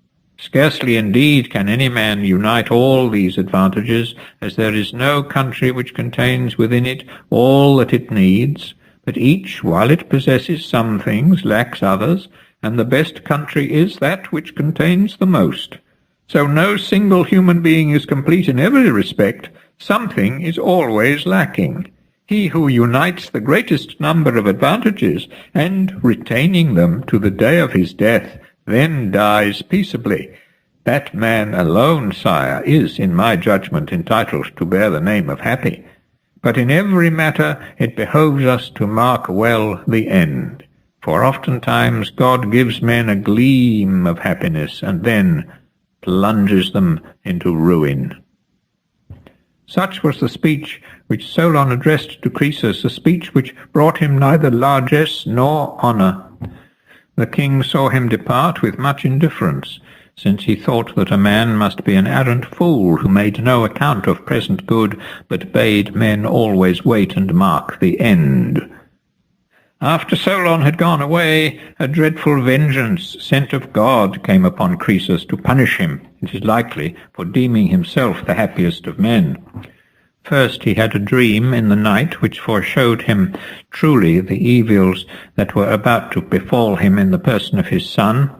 Scarcely indeed can any man unite all these advantages, as there is no country which contains within it all that it needs, but each, while it possesses some things, lacks others, and the best country is that which contains the most. So no single human being is complete in every respect. Something is always lacking. He who unites the greatest number of advantages, and, retaining them to the day of his death, then dies peaceably, that man alone, sire, is, in my judgment, entitled to bear the name of happy. But in every matter it behoves us to mark well the end, for oftentimes God gives men a gleam of happiness, and then plunges them into ruin. Such was the speech which Solon addressed to Croesus, a speech which brought him neither largesse nor honour. The king saw him depart with much indifference, since he thought that a man must be an arrant fool who made no account of present good, but bade men always wait and mark the end. After Solon had gone away, a dreadful vengeance sent of God came upon Croesus to punish him, it is likely, for deeming himself the happiest of men. First he had a dream in the night which foreshowed him truly the evils that were about to befall him in the person of his son.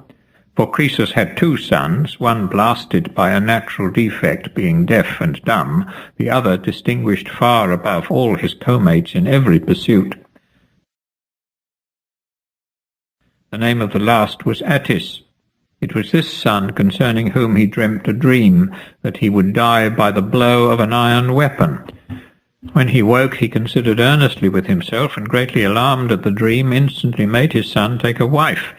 For Croesus had two sons, one blasted by a natural defect, being deaf and dumb, the other distinguished far above all his co-mates in every pursuit. The name of the last was Attis. It was this son concerning whom he dreamt a dream, that he would die by the blow of an iron weapon. When he woke, he considered earnestly with himself, and greatly alarmed at the dream, instantly made his son take a wife.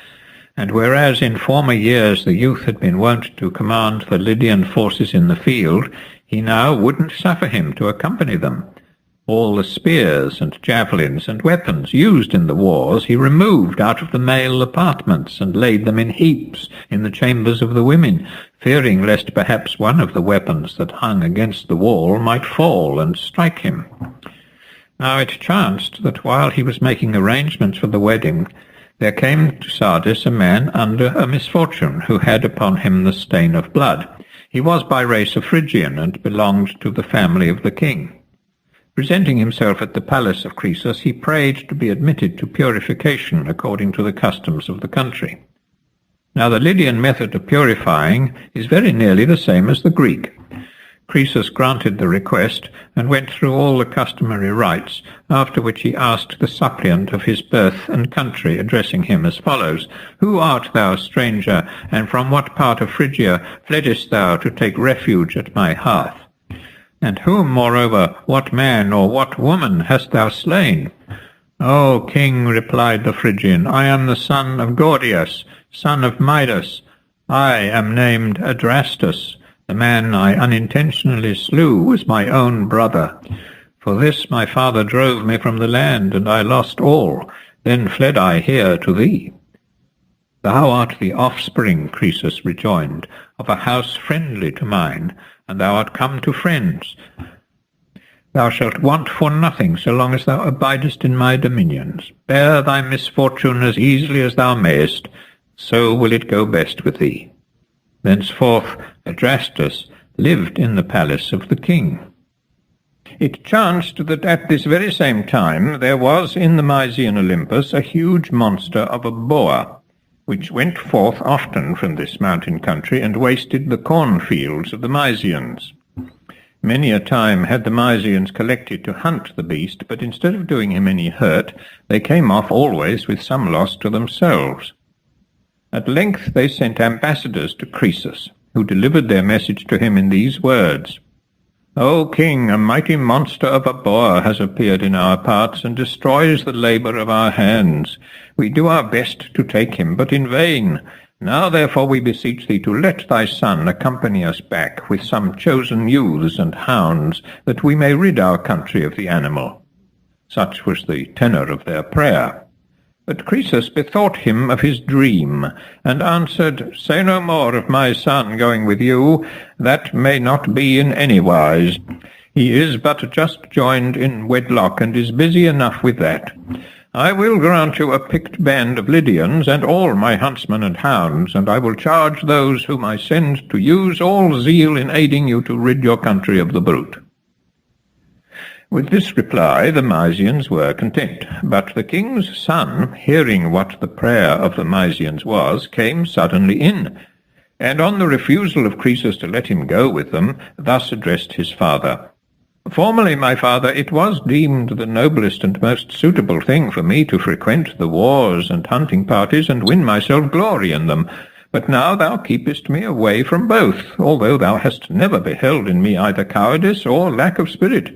And whereas in former years the youth had been wont to command the Lydian forces in the field, he now wouldn't suffer him to accompany them. All the spears and javelins and weapons used in the wars he removed out of the male apartments and laid them in heaps in the chambers of the women, fearing lest perhaps one of the weapons that hung against the wall might fall and strike him. Now it chanced that while he was making arrangements for the wedding, there came to Sardis a man under a misfortune, who had upon him the stain of blood. He was by race a Phrygian, and belonged to the family of the king. Presenting himself at the palace of Croesus, he prayed to be admitted to purification according to the customs of the country. Now the Lydian method of purifying is very nearly the same as the Greek. Croesus granted the request, and went through all the customary rites, after which he asked the suppliant of his birth and country, addressing him as follows: "Who art thou, stranger, and from what part of Phrygia fleddest thou to take refuge at my hearth? And whom, moreover, what man or what woman hast thou slain?" "O king," replied the Phrygian, "I am the son of Gordius, son of Midas. I am named Adrastus. The man I unintentionally slew was my own brother. For this my father drove me from the land, and I lost all. Then fled I here to thee." "Thou art the offspring," Croesus rejoined, "of a house friendly to mine, and thou art come to friends. Thou shalt want for nothing so long as thou abidest in my dominions. Bear thy misfortune as easily as thou mayest, so will it go best with thee." Thenceforth Adrastus lived in the palace of the king. It chanced that at this very same time there was in the Mysian Olympus a huge monster of a boar, which went forth often from this mountain country, and wasted the cornfields of the Mysians. Many a time had the Mysians collected to hunt the beast, but instead of doing him any hurt, they came off always with some loss to themselves. At length they sent ambassadors to Croesus, who delivered their message to him in these words: "O king, a mighty monster of a boar has appeared in our parts, and destroys the labour of our hands. We do our best to take him, but in vain. Now therefore we beseech thee to let thy son accompany us back with some chosen youths and hounds, that we may rid our country of the animal." Such was the tenor of their prayer. But Croesus bethought him of his dream, and answered, "Say no more of my son going with you. That may not be in any wise. He is but just joined in wedlock, and is busy enough with that. I will grant you a picked band of Lydians, and all my huntsmen and hounds, and I will charge those whom I send to use all zeal in aiding you to rid your country of the brute." With this reply the Mysians were content, but the king's son, hearing what the prayer of the Mysians was, came suddenly in, and on the refusal of Croesus to let him go with them, thus addressed his father: "Formerly, my father, it was deemed the noblest and most suitable thing for me to frequent the wars and hunting parties, and win myself glory in them. But now thou keepest me away from both, although thou hast never beheld in me either cowardice or lack of spirit.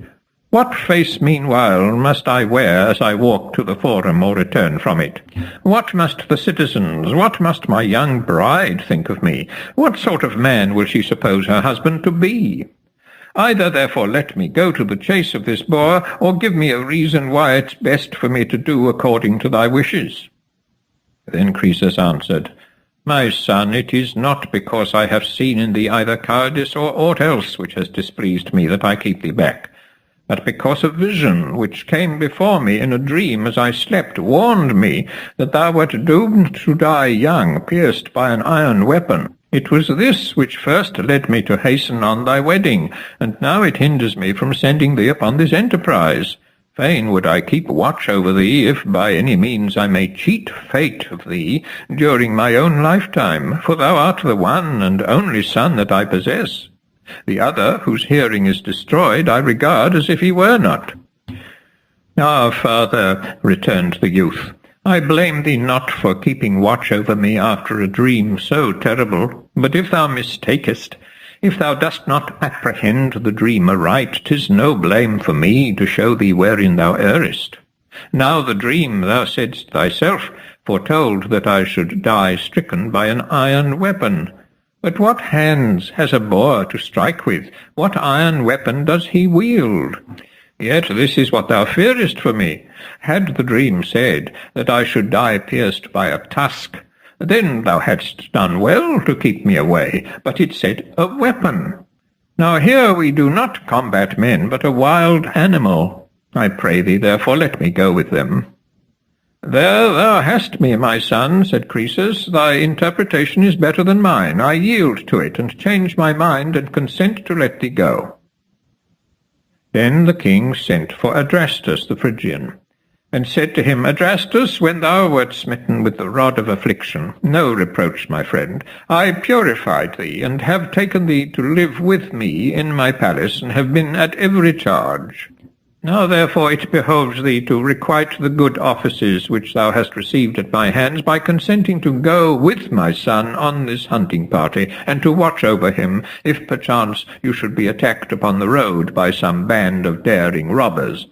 What face, meanwhile, must I wear as I walk to the forum or return from it? What must the citizens, what must my young bride think of me? What sort of man will she suppose her husband to be? Either, therefore, let me go to the chase of this boar, or give me a reason why it's best for me to do according to thy wishes." Then Croesus answered, "My son, it is not because I have seen in thee either cowardice or aught else which has displeased me that I keep thee back, but because a vision which came before me in a dream as I slept warned me that thou wert doomed to die young, pierced by an iron weapon. It was this which first led me to hasten on thy wedding, and now it hinders me from sending thee upon this enterprise. Fain would I keep watch over thee, if by any means I may cheat fate of thee during my own lifetime, for thou art the one and only son that I possess. The other, whose hearing is destroyed, I regard as if he were not." "Ah, father," returned the youth, "I blame thee not for keeping watch over me after a dream so terrible. But if thou mistakest, if thou dost not apprehend the dream aright, 'tis no blame for me to show thee wherein thou errest. Now the dream, thou saidst thyself, foretold that I should die stricken by an iron weapon. But what hands has a boar to strike with? What iron weapon does he wield? Yet this is what thou fearest for me. Had the dream said that I should die pierced by a tusk, then thou hadst done well to keep me away, but it said a weapon. Now here we do not combat men, but a wild animal. I pray thee, therefore, let me go with them. There thou hast me, my son, said Croesus. Thy interpretation is better than mine. I yield to it, and change my mind, and consent to let thee go. Then the king sent for Adrastus the Phrygian, and said to him, Adrastus, when thou wert smitten with the rod of affliction, no reproach, my friend, I purified thee, and have taken thee to live with me in my palace, and have been at every charge. Now therefore it behoves thee to requite the good offices which thou hast received at my hands by consenting to go with my son on this hunting party, and to watch over him, if perchance you should be attacked upon the road by some band of daring robbers.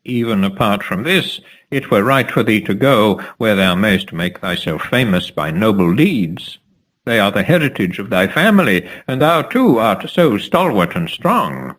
Even apart from this, it were right for thee to go where thou mayst make thyself famous by noble deeds. They are the heritage of thy family, and thou too art so stalwart and strong.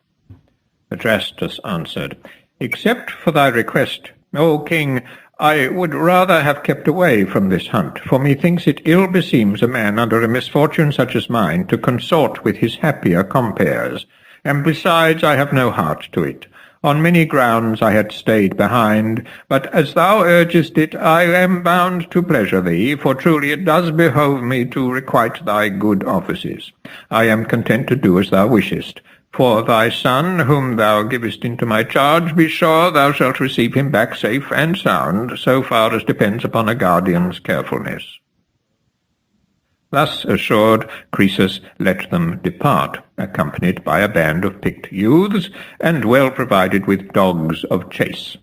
Adrastus answered, Except for thy request, O king, I would rather have kept away from this hunt, for methinks it ill beseems a man under a misfortune such as mine to consort with his happier compeers, and besides I have no heart to it. On many grounds I had stayed behind, but as thou urgest it, I am bound to pleasure thee, for truly it does behove me to requite thy good offices. I am content to do as thou wishest. For thy son, whom thou givest into my charge, be sure thou shalt receive him back safe and sound, so far as depends upon a guardian's carefulness. Thus assured, Croesus let them depart, accompanied by a band of picked youths, and well provided with dogs of chase.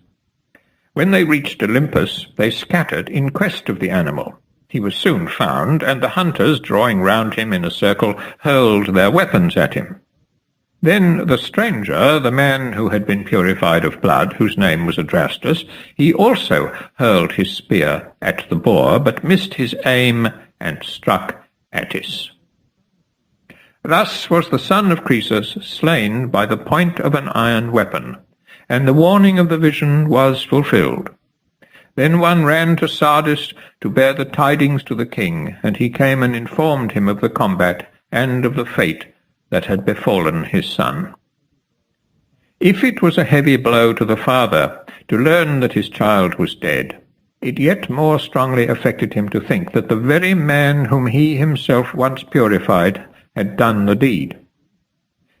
When they reached Olympus, they scattered in quest of the animal. He was soon found, and the hunters, drawing round him in a circle, hurled their weapons at him. Then the stranger, the man who had been purified of blood, whose name was Adrastus, he also hurled his spear at the boar, but missed his aim and struck Attis. Thus was the son of Croesus slain by the point of an iron weapon, and the warning of the vision was fulfilled. Then one ran to Sardis to bear the tidings to the king, and he came and informed him of the combat and of the fate that had befallen his son. If it was a heavy blow to the father to learn that his child was dead, it yet more strongly affected him to think that the very man whom he himself once purified had done the deed.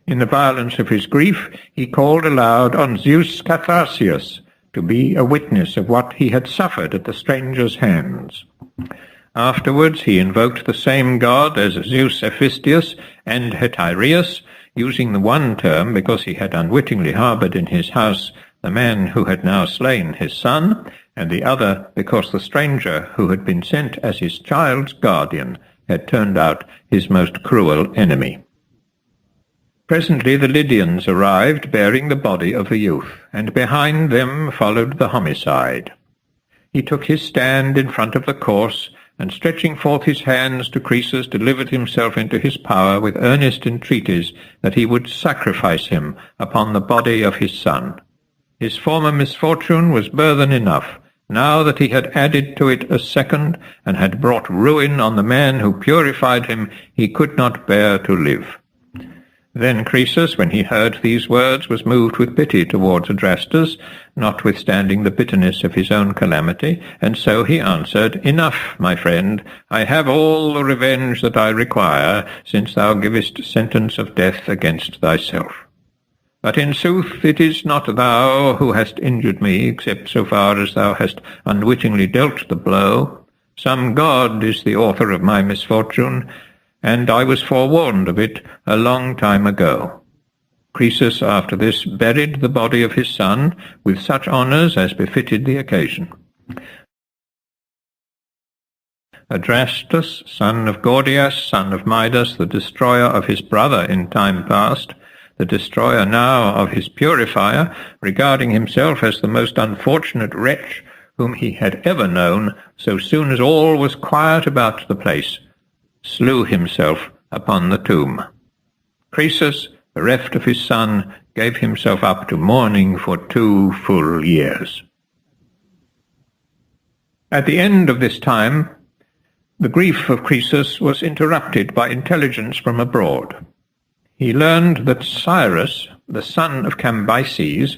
In the violence of his grief he called aloud on Zeus Catharsius to be a witness of what he had suffered at the stranger's hands. Afterwards he invoked the same god as Zeus Hephaestus and Hetaireus, using the one term because he had unwittingly harboured in his house the man who had now slain his son, and the other because the stranger who had been sent as his child's guardian had turned out his most cruel enemy. Presently the Lydians arrived, bearing the body of the youth, and behind them followed the homicide. He took his stand in front of the corse, and stretching forth his hands to Croesus, delivered himself into his power with earnest entreaties that he would sacrifice him upon the body of his son. His former misfortune was burthen enough, now that he had added to it a second, and had brought ruin on the man who purified him. He could not bear to live. Then Croesus, when he heard these words, was moved with pity towards Adrastus, notwithstanding the bitterness of his own calamity, and so he answered, Enough, my friend, I have all the revenge that I require, since thou givest sentence of death against thyself. But in sooth it is not thou who hast injured me, except so far as thou hast unwittingly dealt the blow. Some god is the author of my misfortune, and I was forewarned of it a long time ago. Croesus after this buried the body of his son with such honours as befitted the occasion. Adrastus, son of Gordias, son of Midas, the destroyer of his brother in time past, the destroyer now of his purifier, regarding himself as the most unfortunate wretch whom he had ever known, so soon as all was quiet about the place, slew himself upon the tomb. Croesus, bereft of his son, gave himself up to mourning for 2 full years. At the end of this time, the grief of Croesus was interrupted by intelligence from abroad. He learned that Cyrus, the son of Cambyses,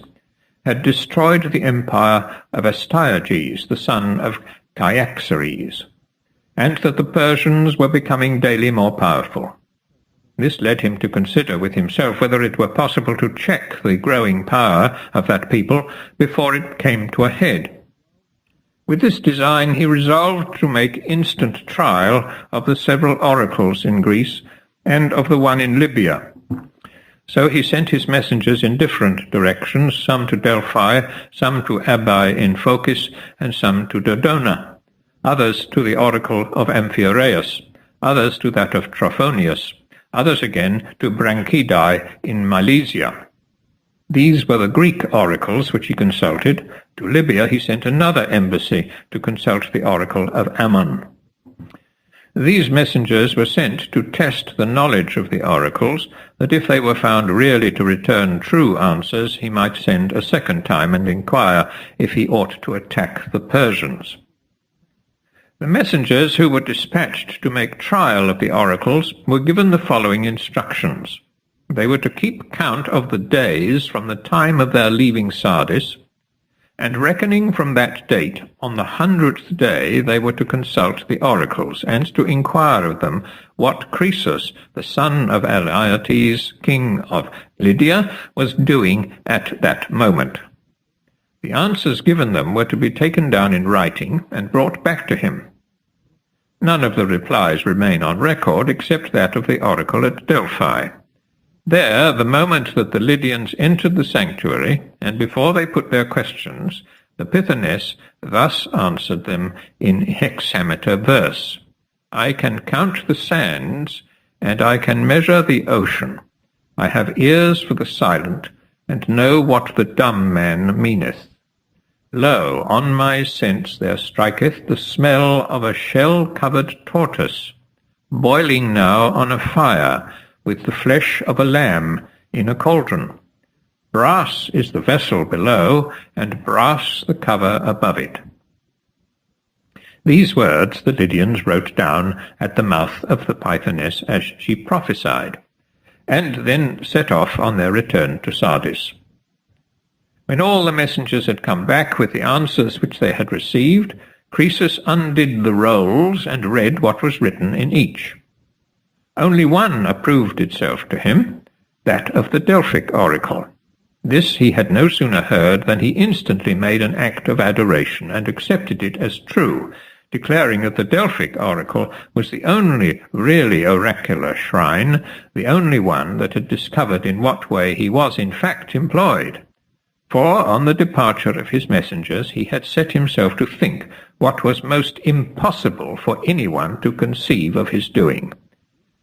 had destroyed the empire of Astyages, the son of Cyaxares, and that the Persians were becoming daily more powerful. This led him to consider with himself whether it were possible to check the growing power of that people before it came to a head. With this design he resolved to make instant trial of the several oracles in Greece and of the one in Libya. So he sent his messengers in different directions, some to Delphi, some to Abai in Phocis, and some to Dodona, others to the oracle of Amphiaraus, others to that of Trophonius, others again to Branchidae in Milesia. These were the Greek oracles which he consulted. To Libya he sent another embassy to consult the oracle of Ammon. These messengers were sent to test the knowledge of the oracles, that if they were found really to return true answers, he might send a second time and inquire if he ought to attack the Persians. The messengers who were dispatched to make trial of the oracles were given the following instructions. They were to keep count of the days from the time of their leaving Sardis, and reckoning from that date, on the 100th day they were to consult the oracles, and to inquire of them what Croesus, the son of Laertes, king of Lydia, was doing at that moment. The answers given them were to be taken down in writing and brought back to him. None of the replies remain on record except that of the oracle at Delphi. There, the moment that the Lydians entered the sanctuary, and before they put their questions, the Pythoness thus answered them in hexameter verse. I can count the sands, and I can measure the ocean. I have ears for the silent, and know what the dumb man meaneth. Lo, on my sense there striketh the smell of a shell-covered tortoise, boiling now on a fire, with the flesh of a lamb in a cauldron. Brass is the vessel below, and brass the cover above it. These words the Lydians wrote down at the mouth of the Pythoness as she prophesied, and then set off on their return to Sardis. When all the messengers had come back with the answers which they had received, Croesus undid the rolls and read what was written in each. Only one approved itself to him, that of the Delphic oracle. This he had no sooner heard than he instantly made an act of adoration and accepted it as true, declaring that the Delphic oracle was the only really oracular shrine, the only one that had discovered in what way he was in fact employed. For on the departure of his messengers he had set himself to think what was most impossible for anyone to conceive of his doing.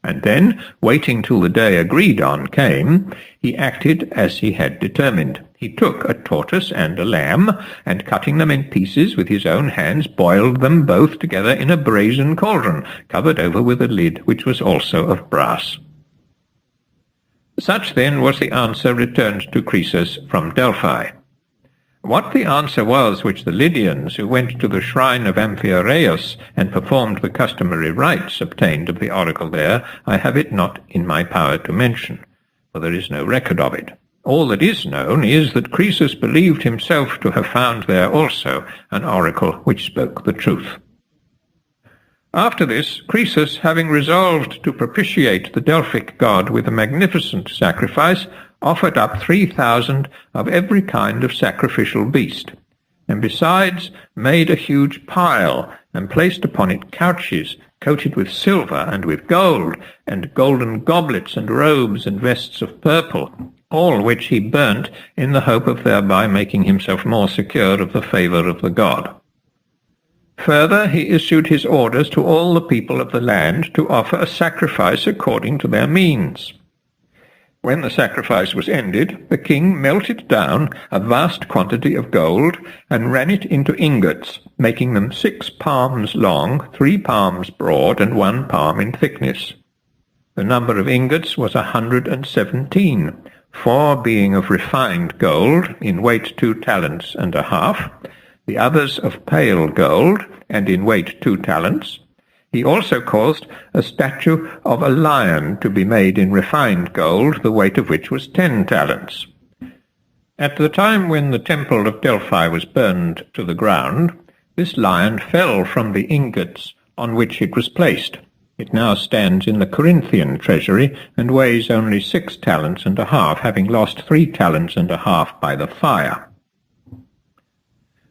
And then, waiting till the day agreed on came, he acted as he had determined. He took a tortoise and a lamb, and cutting them in pieces with his own hands, boiled them both together in a brazen cauldron, covered over with a lid which was also of brass. Such then was the answer returned to Croesus from Delphi. What the answer was which the Lydians, who went to the shrine of Amphiaraus and performed the customary rites, obtained of the oracle there, I have it not in my power to mention, for there is no record of it. All that is known is that Croesus believed himself to have found there also an oracle which spoke the truth. After this, Croesus, having resolved to propitiate the Delphic god with a magnificent sacrifice, offered up 3,000 of every kind of sacrificial beast, and besides made a huge pile, and placed upon it couches coated with silver and with gold, and golden goblets and robes and vests of purple, all which he burnt in the hope of thereby making himself more secure of the favour of the god. Further, he issued his orders to all the people of the land to offer a sacrifice according to their means. When the sacrifice was ended, the king melted down a vast quantity of gold and ran it into ingots, making them 6 palms long, 3 palms broad, and 1 palm in thickness. The number of ingots was 117, 4 being of refined gold, in weight 2 talents and a half, the others of pale gold, and in weight 2 talents. He also caused a statue of a lion to be made in refined gold, the weight of which was 10 talents. At the time when the temple of Delphi was burned to the ground, this lion fell from the ingots on which it was placed. It now stands in the Corinthian treasury and weighs only 6 talents and a half, having lost 3 talents and a half by the fire.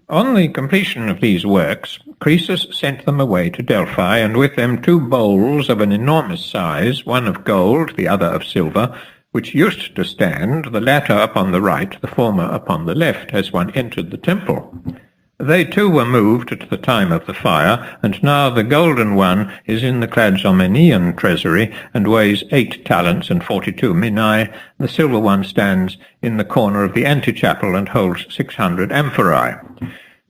On the completion of these works, Croesus sent them away to Delphi, and with them 2 bowls of an enormous size, one of gold, the other of silver, which used to stand, the latter upon the right, the former upon the left, as one entered the temple. They too were moved at the time of the fire, and now the golden one is in the Clazomenean treasury, and weighs 8 talents and 42 minae. The silver one stands in the corner of the antechapel and holds 600 amphorae.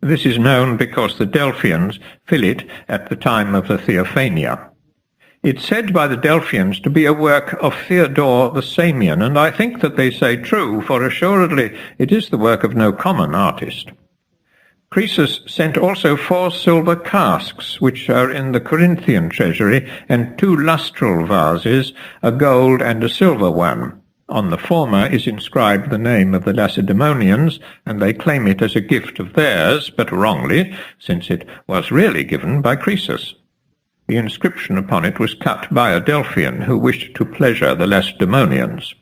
This is known because the Delphians fill it at the time of the Theophania. It's said by the Delphians to be a work of Theodore the Samian, and I think that they say true, for assuredly it is the work of no common artist. Croesus sent also 4 silver casks, which are in the Corinthian treasury, and 2 lustral vases, a gold and a silver one. On the former is inscribed the name of the Lacedaemonians, and they claim it as a gift of theirs, but wrongly, since it was really given by Croesus. The inscription upon it was cut by a Delphian who wished to pleasure the Lacedaemonians.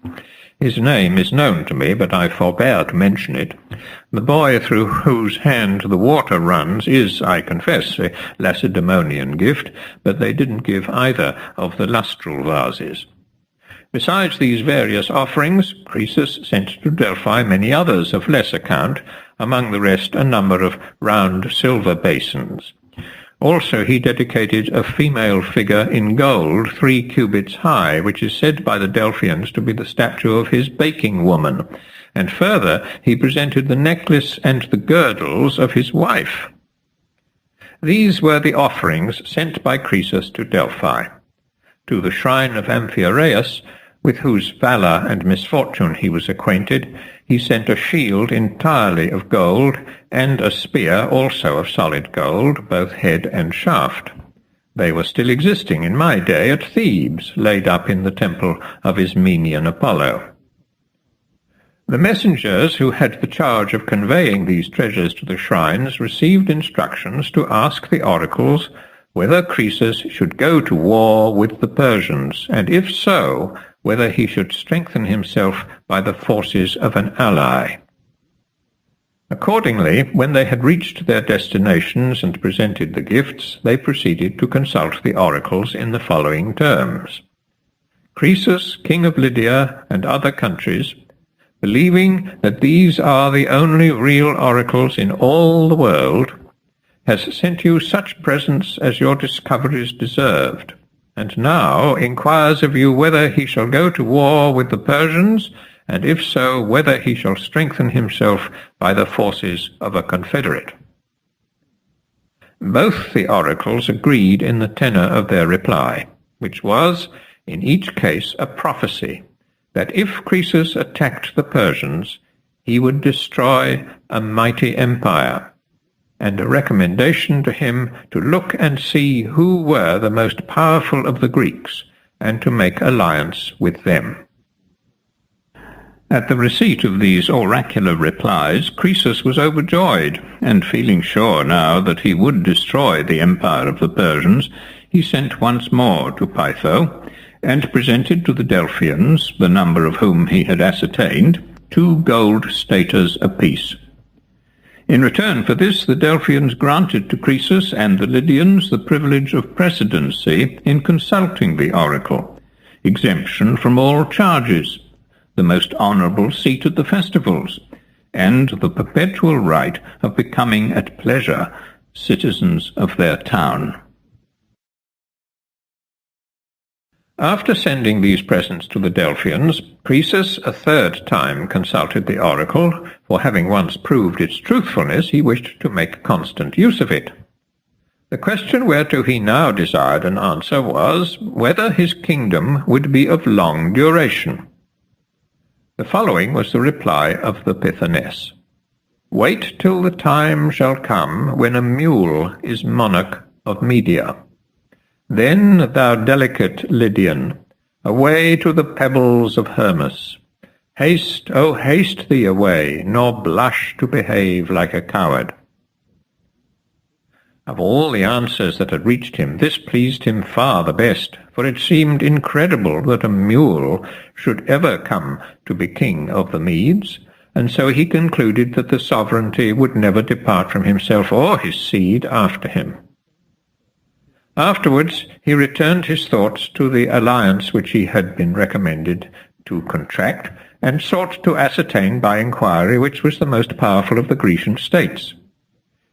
His name is known to me, but I forbear to mention it. The boy through whose hand the water runs is, I confess, a Lacedaemonian gift, but they didn't give either of the lustral vases. Besides these various offerings, Croesus sent to Delphi many others of less account, among the rest a number of round silver basins. Also he dedicated a female figure in gold 3 cubits high, which is said by the Delphians to be the statue of his baking woman, and further he presented the necklace and the girdles of his wife. These were the offerings sent by Croesus to Delphi. To the shrine of Amphiaraus, with whose valour and misfortune he was acquainted, he sent a shield entirely of gold, and a spear also of solid gold, both head and shaft. They were still existing in my day at Thebes, laid up in the temple of Ismenian Apollo. The messengers who had the charge of conveying these treasures to the shrines received instructions to ask the oracles whether Croesus should go to war with the Persians, and if so, whether he should strengthen himself by the forces of an ally. Accordingly, when they had reached their destinations and presented the gifts, they proceeded to consult the oracles in the following terms. Croesus, king of Lydia and other countries, believing that these are the only real oracles in all the world, has sent you such presents as your discoveries deserved, and now inquires of you whether he shall go to war with the Persians, and if so, whether he shall strengthen himself by the forces of a confederate. Both the oracles agreed in the tenor of their reply, which was, in each case, a prophecy, that if Croesus attacked the Persians, he would destroy a mighty empire, and a recommendation to him to look and see who were the most powerful of the Greeks, and to make alliance with them. At the receipt of these oracular replies, Croesus was overjoyed, and feeling sure now that he would destroy the empire of the Persians, he sent once more to Pytho, and presented to the Delphians, the number of whom he had ascertained, 2 gold staters apiece. In return for this, the Delphians granted to Croesus and the Lydians the privilege of precedency in consulting the oracle, exemption from all charges, the most honourable seat at the festivals, and the perpetual right of becoming at pleasure citizens of their town. After sending these presents to the Delphians, Croesus a 3rd time consulted the oracle, for having once proved its truthfulness, he wished to make constant use of it. The question whereto he now desired an answer was, whether his kingdom would be of long duration. The following was the reply of the Pythoness. Wait till the time shall come when a mule is monarch of Media. Then, thou delicate Lydian, away to the pebbles of Hermus. Haste, oh haste thee away, nor blush to behave like a coward. Of all the answers that had reached him, this pleased him far the best, for it seemed incredible that a mule should ever come to be king of the Medes, and so he concluded that the sovereignty would never depart from himself or his seed after him. Afterwards he returned his thoughts to the alliance which he had been recommended to contract, and sought to ascertain by inquiry which was the most powerful of the Grecian states.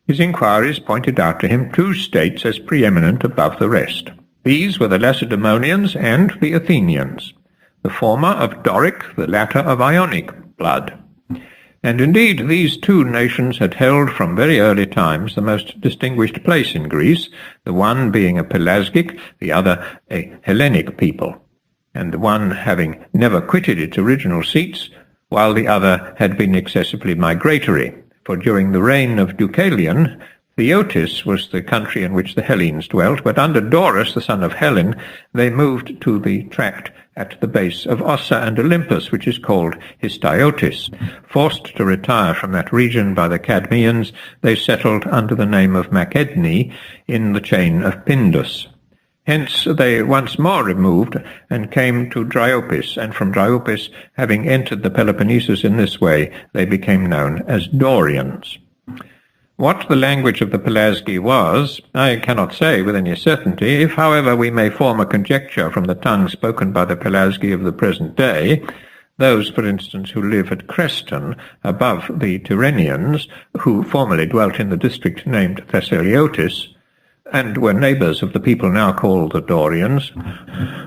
His inquiries pointed out to him two states as preeminent above the rest. These were the Lacedaemonians and the Athenians, the former of Doric, the latter of Ionic blood. And indeed these two nations had held from very early times the most distinguished place in Greece, the one being a Pelasgic, the other a Hellenic people, and the one having never quitted its original seats, while the other had been excessively migratory. For during the reign of Deucalion, Theotis was the country in which the Hellenes dwelt, but under Dorus, the son of Hellen, they moved to the tract at the base of Ossa and Olympus, which is called Histiotis. Forced to retire from that region by the Cadmeans, they settled under the name of Macedni in the chain of Pindus. Hence they once more removed and came to Dryopis, and from Dryopis, having entered the Peloponnesus in this way, they became known as Dorians. What the language of the Pelasgi was, I cannot say with any certainty. If, however, we may form a conjecture from the tongue spoken by the Pelasgi of the present day, those, for instance, who live at Creston, above the Tyrrhenians, who formerly dwelt in the district named Thessaliotis, and were neighbours of the people now called the Dorians,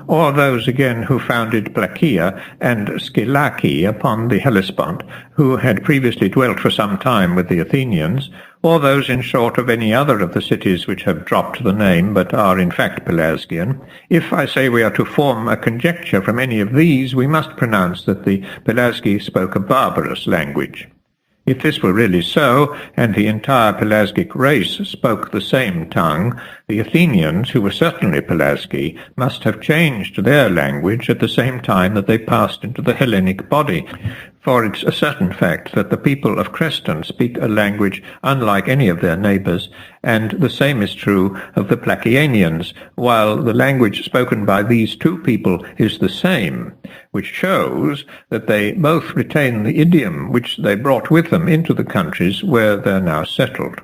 or those again who founded Plachaea and Scylaci upon the Hellespont, who had previously dwelt for some time with the Athenians, or those, in short, of any other of the cities which have dropped the name but are in fact Pelasgian. If, I say, we are to form a conjecture from any of these, we must pronounce that the Pelasgi spoke a barbarous language. If this were really so, and the entire Pelasgic race spoke the same tongue, the Athenians, who were certainly Pelasgi, must have changed their language at the same time that they passed into the Hellenic body. For it's a certain fact that the people of Creston speak a language unlike any of their neighbours, and the same is true of the Plachaeanians, while the language spoken by these two people is the same, which shows that they both retain the idiom which they brought with them into the countries where they're now settled.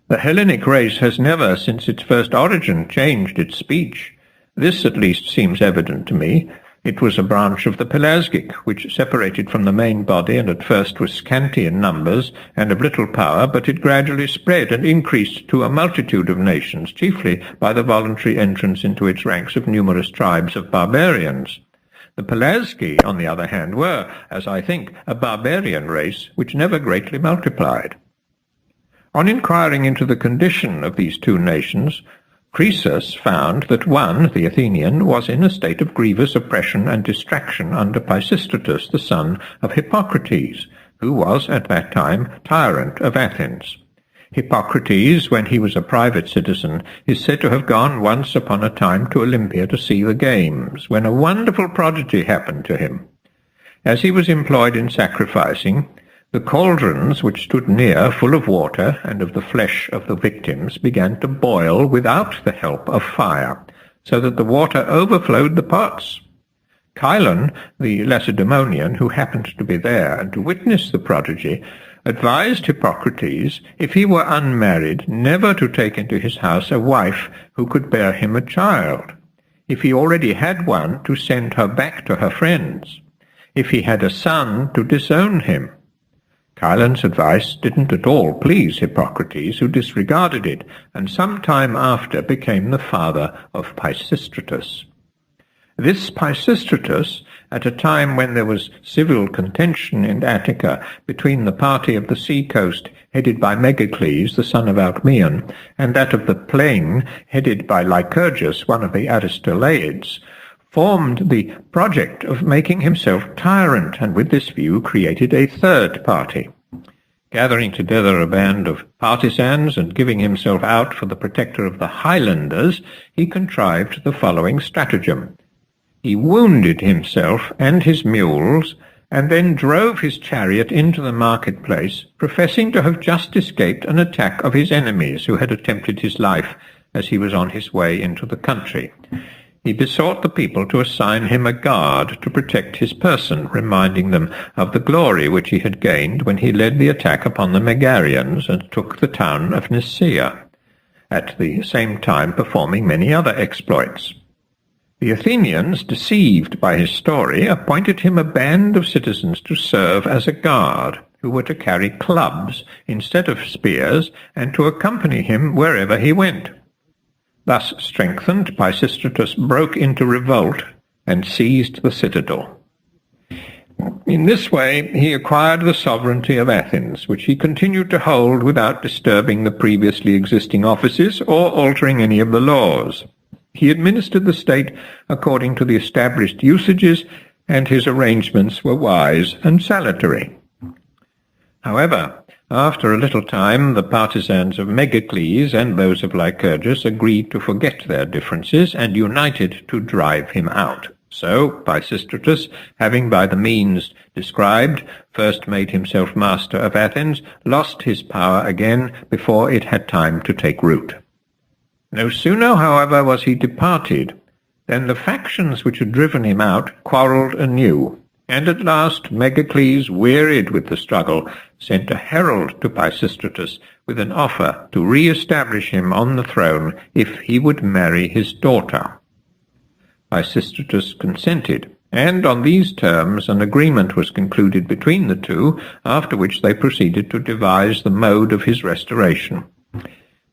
The Hellenic race has never, since its first origin, changed its speech. This at least seems evident to me. It was a branch of the Pelasgic, which separated from the main body and at first was scanty in numbers and of little power, but it gradually spread and increased to a multitude of nations, chiefly by the voluntary entrance into its ranks of numerous tribes of barbarians. The Pelasgi, on the other hand, were, as I think, a barbarian race which never greatly multiplied. On inquiring into the condition of these two nations, Croesus found that one, the Athenian, was in a state of grievous oppression and distraction under Pisistratus, the son of Hippocrates, who was at that time tyrant of Athens. Hippocrates, when he was a private citizen, is said to have gone once upon a time to Olympia to see the games, when a wonderful prodigy happened to him. As he was employed in sacrificing, the cauldrons which stood near, full of water and of the flesh of the victims, began to boil without the help of fire, so that the water overflowed the pots. Chilon, the Lacedaemonian, who happened to be there and to witness the prodigy, advised Hippocrates, if he were unmarried, never to take into his house a wife who could bear him a child. If he already had one, to send her back to her friends. If he had a son, to disown him. Chilon's advice didn't at all please Hippocrates, who disregarded it, and some time after became the father of Pisistratus. This Pisistratus, at a time when there was civil contention in Attica between the party of the sea-coast headed by Megacles, the son of Alcmaeon, and that of the plain headed by Lycurgus, one of the Aristoleids, formed the project of making himself tyrant, and with this view created a third party. Gathering together a band of partisans and giving himself out for the protector of the Highlanders, he contrived the following stratagem. He wounded himself and his mules, and then drove his chariot into the marketplace, professing to have just escaped an attack of his enemies who had attempted his life as he was on his way into the country. He besought the people to assign him a guard to protect his person, reminding them of the glory which he had gained when he led the attack upon the Megarians and took the town of Nicaea, at the same time performing many other exploits. The Athenians, deceived by his story, appointed him a band of citizens to serve as a guard, who were to carry clubs instead of spears, and to accompany him wherever he went. Thus strengthened, Pisistratus broke into revolt and seized the citadel. In this way he acquired the sovereignty of Athens, which he continued to hold without disturbing the previously existing offices or altering any of the laws. He administered the state according to the established usages, and his arrangements were wise and salutary. However, after a little time, the partisans of Megacles and those of Lycurgus agreed to forget their differences and united to drive him out. So Pisistratus, having by the means described first made himself master of Athens, lost his power again before it had time to take root. No sooner, however, was he departed than the factions which had driven him out quarrelled anew, and at last Megacles, wearied with the struggle, sent a herald to Pisistratus with an offer to re-establish him on the throne if he would marry his daughter. Pisistratus consented, and on these terms an agreement was concluded between the two, after which they proceeded to devise the mode of his restoration.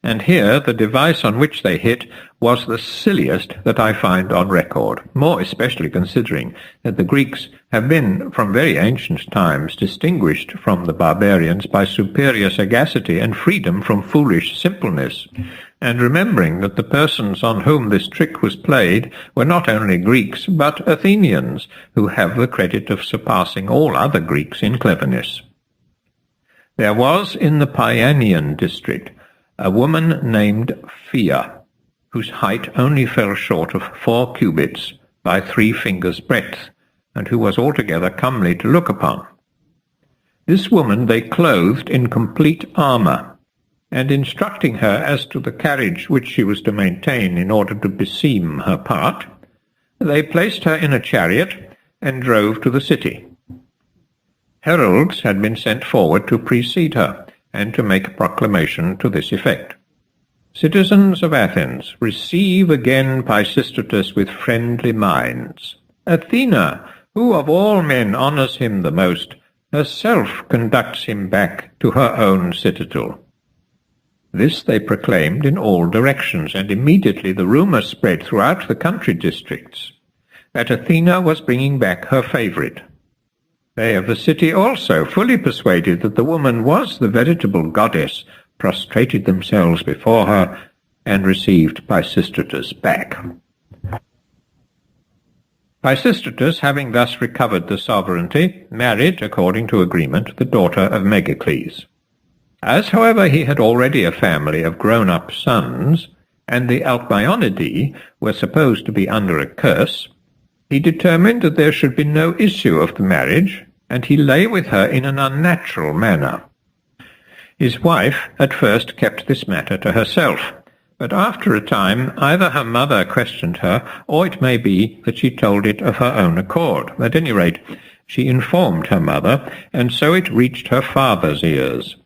And here the device on which they hit was the silliest that I find on record, more especially considering that the Greeks have been from very ancient times distinguished from the barbarians by superior sagacity and freedom from foolish simpleness, and remembering that the persons on whom this trick was played were not only Greeks but Athenians, who have the credit of surpassing all other Greeks in cleverness. There was in the Paeanian district a woman named Phia, whose height only fell short of 4 cubits by 3 fingers' breadth, and who was altogether comely to look upon. This woman they clothed in complete armour, and instructing her as to the carriage which she was to maintain in order to beseem her part, they placed her in a chariot and drove to the city. Heralds had been sent forward to precede her, and to make a proclamation to this effect. Citizens of Athens, receive again Pisistratus with friendly minds. Athena, who of all men honours him the most, herself conducts him back to her own citadel. This they proclaimed in all directions, and immediately the rumour spread throughout the country districts that Athena was bringing back her favourite. They of the city also, fully persuaded that the woman was the veritable goddess, prostrated themselves before her and received Pisistratus back. Pisistratus, having thus recovered the sovereignty, married, according to agreement, the daughter of Megacles. As, however, he had already a family of grown-up sons, and the Alcmaeonidae were supposed to be under a curse, he determined that there should be no issue of the marriage, and he lay with her in an unnatural manner. His wife at first kept this matter to herself, but after a time either her mother questioned her, or it may be that she told it of her own accord. At any rate, she informed her mother, and so it reached her father's ears.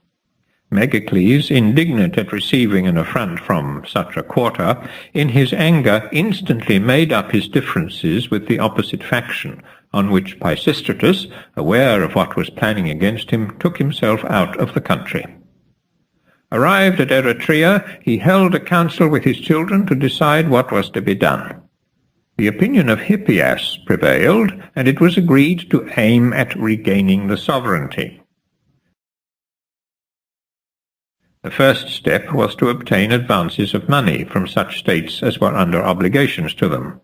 Megacles, indignant at receiving an affront from such a quarter, in his anger instantly made up his differences with the opposite faction, on which Pisistratus, aware of what was planning against him, took himself out of the country. Arrived at Eretria, he held a council with his children to decide what was to be done. The opinion of Hippias prevailed, and it was agreed to aim at regaining the sovereignty. The first step was to obtain advances of money from such states as were under obligations to them.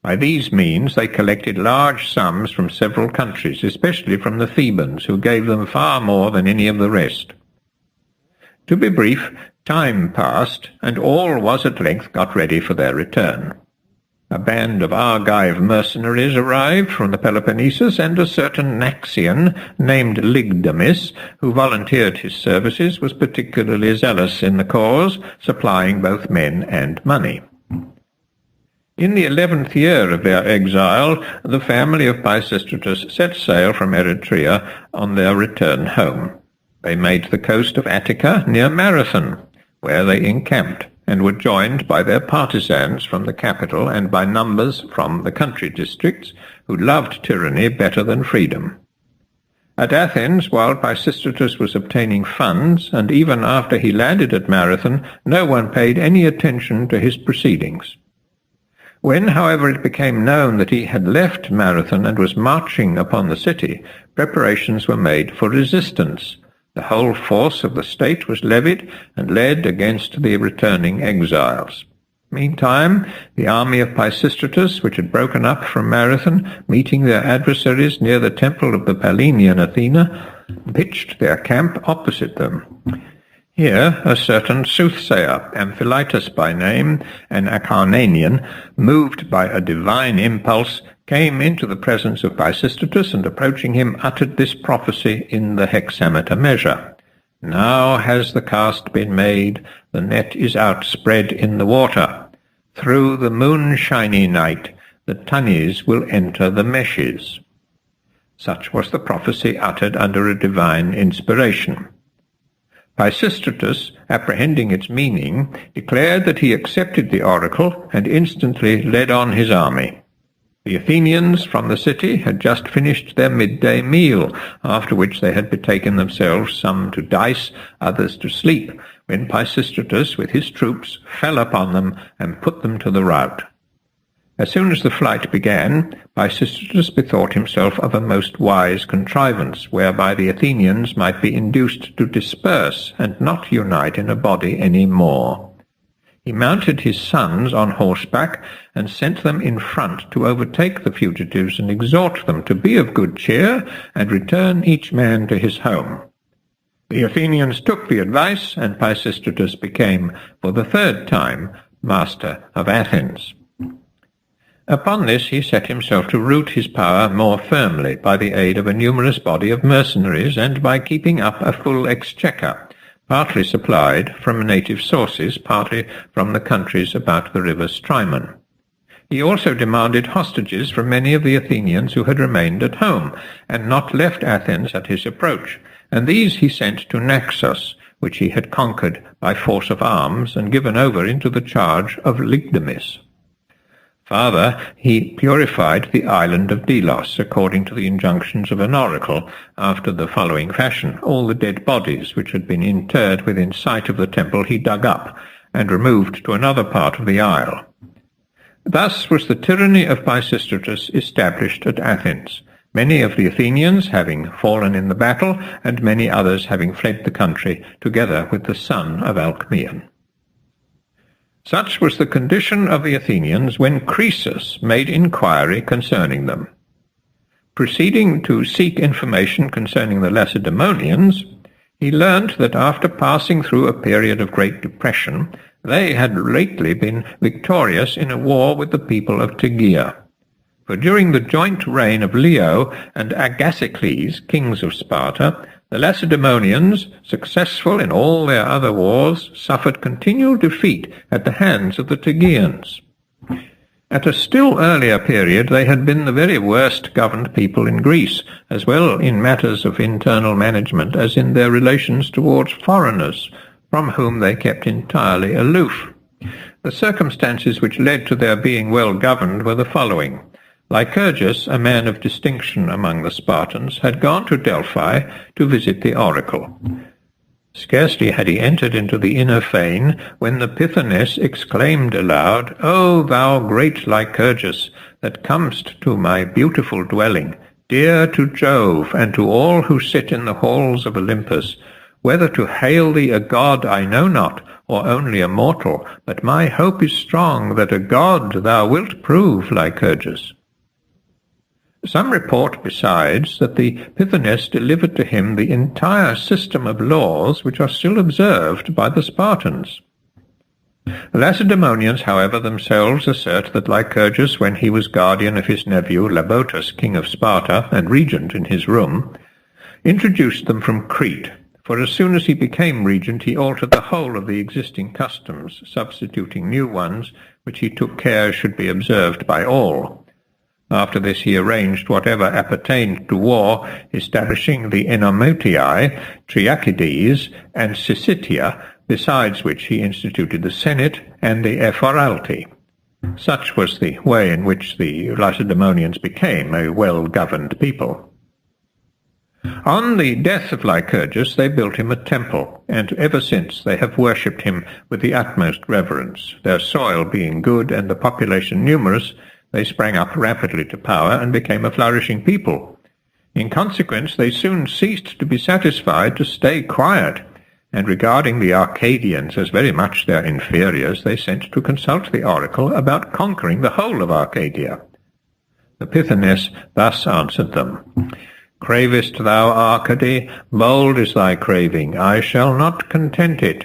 By these means they collected large sums from several countries, especially from the Thebans, who gave them far more than any of the rest. To be brief, time passed, and all was at length got ready for their return. A band of Argive mercenaries arrived from the Peloponnesus, and a certain Naxian named Lygdamis, who volunteered his services, was particularly zealous in the cause, supplying both men and money. In the 11th year of their exile, the family of Pisistratus set sail from Eretria on their return home. They made the coast of Attica near Marathon, where they encamped, and were joined by their partisans from the capital and by numbers from the country districts, who loved tyranny better than freedom. At Athens, while Pisistratus was obtaining funds, and even after he landed at Marathon, no one paid any attention to his proceedings. When, however, it became known that he had left Marathon and was marching upon the city, preparations were made for resistance. The whole force of the state was levied and led against the returning exiles. Meantime, the army of Pisistratus, which had broken up from Marathon, meeting their adversaries near the temple of the Pallenian Athena, pitched their camp opposite them. Here a certain soothsayer, Amphilytus by name, an Acarnanian, moved by a divine impulse, came into the presence of Pisistratus, and approaching him uttered this prophecy in the hexameter measure. Now has the cast been made, the net is outspread in the water. Through the moonshiny night the tunnies will enter the meshes. Such was the prophecy uttered under a divine inspiration. Pisistratus, apprehending its meaning, declared that he accepted the oracle, and instantly led on his army. The Athenians from the city had just finished their midday meal, after which they had betaken themselves, some to dice, others to sleep, when Pisistratus with his troops fell upon them and put them to the rout. As soon as the flight began, Pisistratus bethought himself of a most wise contrivance, whereby the Athenians might be induced to disperse and not unite in a body any more. He mounted his sons on horseback and sent them in front to overtake the fugitives and exhort them to be of good cheer and return each man to his home. The Athenians took the advice, and Pisistratus became, for the third time, master of Athens. Upon this he set himself to root his power more firmly by the aid of a numerous body of mercenaries, and by keeping up a full exchequer, partly supplied from native sources, partly from the countries about the river Strymon. He also demanded hostages from many of the Athenians who had remained at home, and not left Athens at his approach, and these he sent to Naxos, which he had conquered by force of arms, and given over into the charge of Lygdamis. Farther, he purified the island of Delos, according to the injunctions of an oracle, after the following fashion. All the dead bodies which had been interred within sight of the temple he dug up, and removed to another part of the isle. Thus was the tyranny of Pisistratus established at Athens, many of the Athenians having fallen in the battle, and many others having fled the country, together with the son of Alcmaeon. Such was the condition of the Athenians when Croesus made inquiry concerning them. Proceeding to seek information concerning the Lacedaemonians, he learnt that after passing through a period of great depression, they had lately been victorious in a war with the people of Tegea. For during the joint reign of Leo and Agasicles, kings of Sparta, the Lacedaemonians, successful in all their other wars, suffered continual defeat at the hands of the Tegeans. At a still earlier period they had been the very worst governed people in Greece, as well in matters of internal management as in their relations towards foreigners, from whom they kept entirely aloof. The circumstances which led to their being well governed were the following. Lycurgus, a man of distinction among the Spartans, had gone to Delphi to visit the oracle. Scarcely had he entered into the inner fane, when the Pythoness exclaimed aloud, "O thou great Lycurgus, that comest to my beautiful dwelling, dear to Jove and to all who sit in the halls of Olympus, whether to hail thee a god I know not, or only a mortal, but my hope is strong that a god thou wilt prove, Lycurgus." Some report besides that the Pythoness delivered to him the entire system of laws which are still observed by the Spartans. The Lacedaemonians, however, themselves assert that Lycurgus, when he was guardian of his nephew Labotus, king of Sparta, and regent in his room, introduced them from Crete, for as soon as he became regent he altered the whole of the existing customs, substituting new ones which he took care should be observed by all. After this he arranged whatever appertained to war, establishing the Enomotiae, Triacides, and Syssitia, besides which he instituted the Senate and the Ephoralti. Such was the way in which the Lacedaemonians became a well-governed people. On the death of Lycurgus they built him a temple, and ever since they have worshipped him with the utmost reverence. Their soil being good and the population numerous, they sprang up rapidly to power and became a flourishing people. In consequence, they soon ceased to be satisfied to stay quiet, and regarding the Arcadians as very much their inferiors, they sent to consult the oracle about conquering the whole of Arcadia. The Pythoness thus answered them, "Cravest thou Arcady? Bold is thy craving. I shall not content it.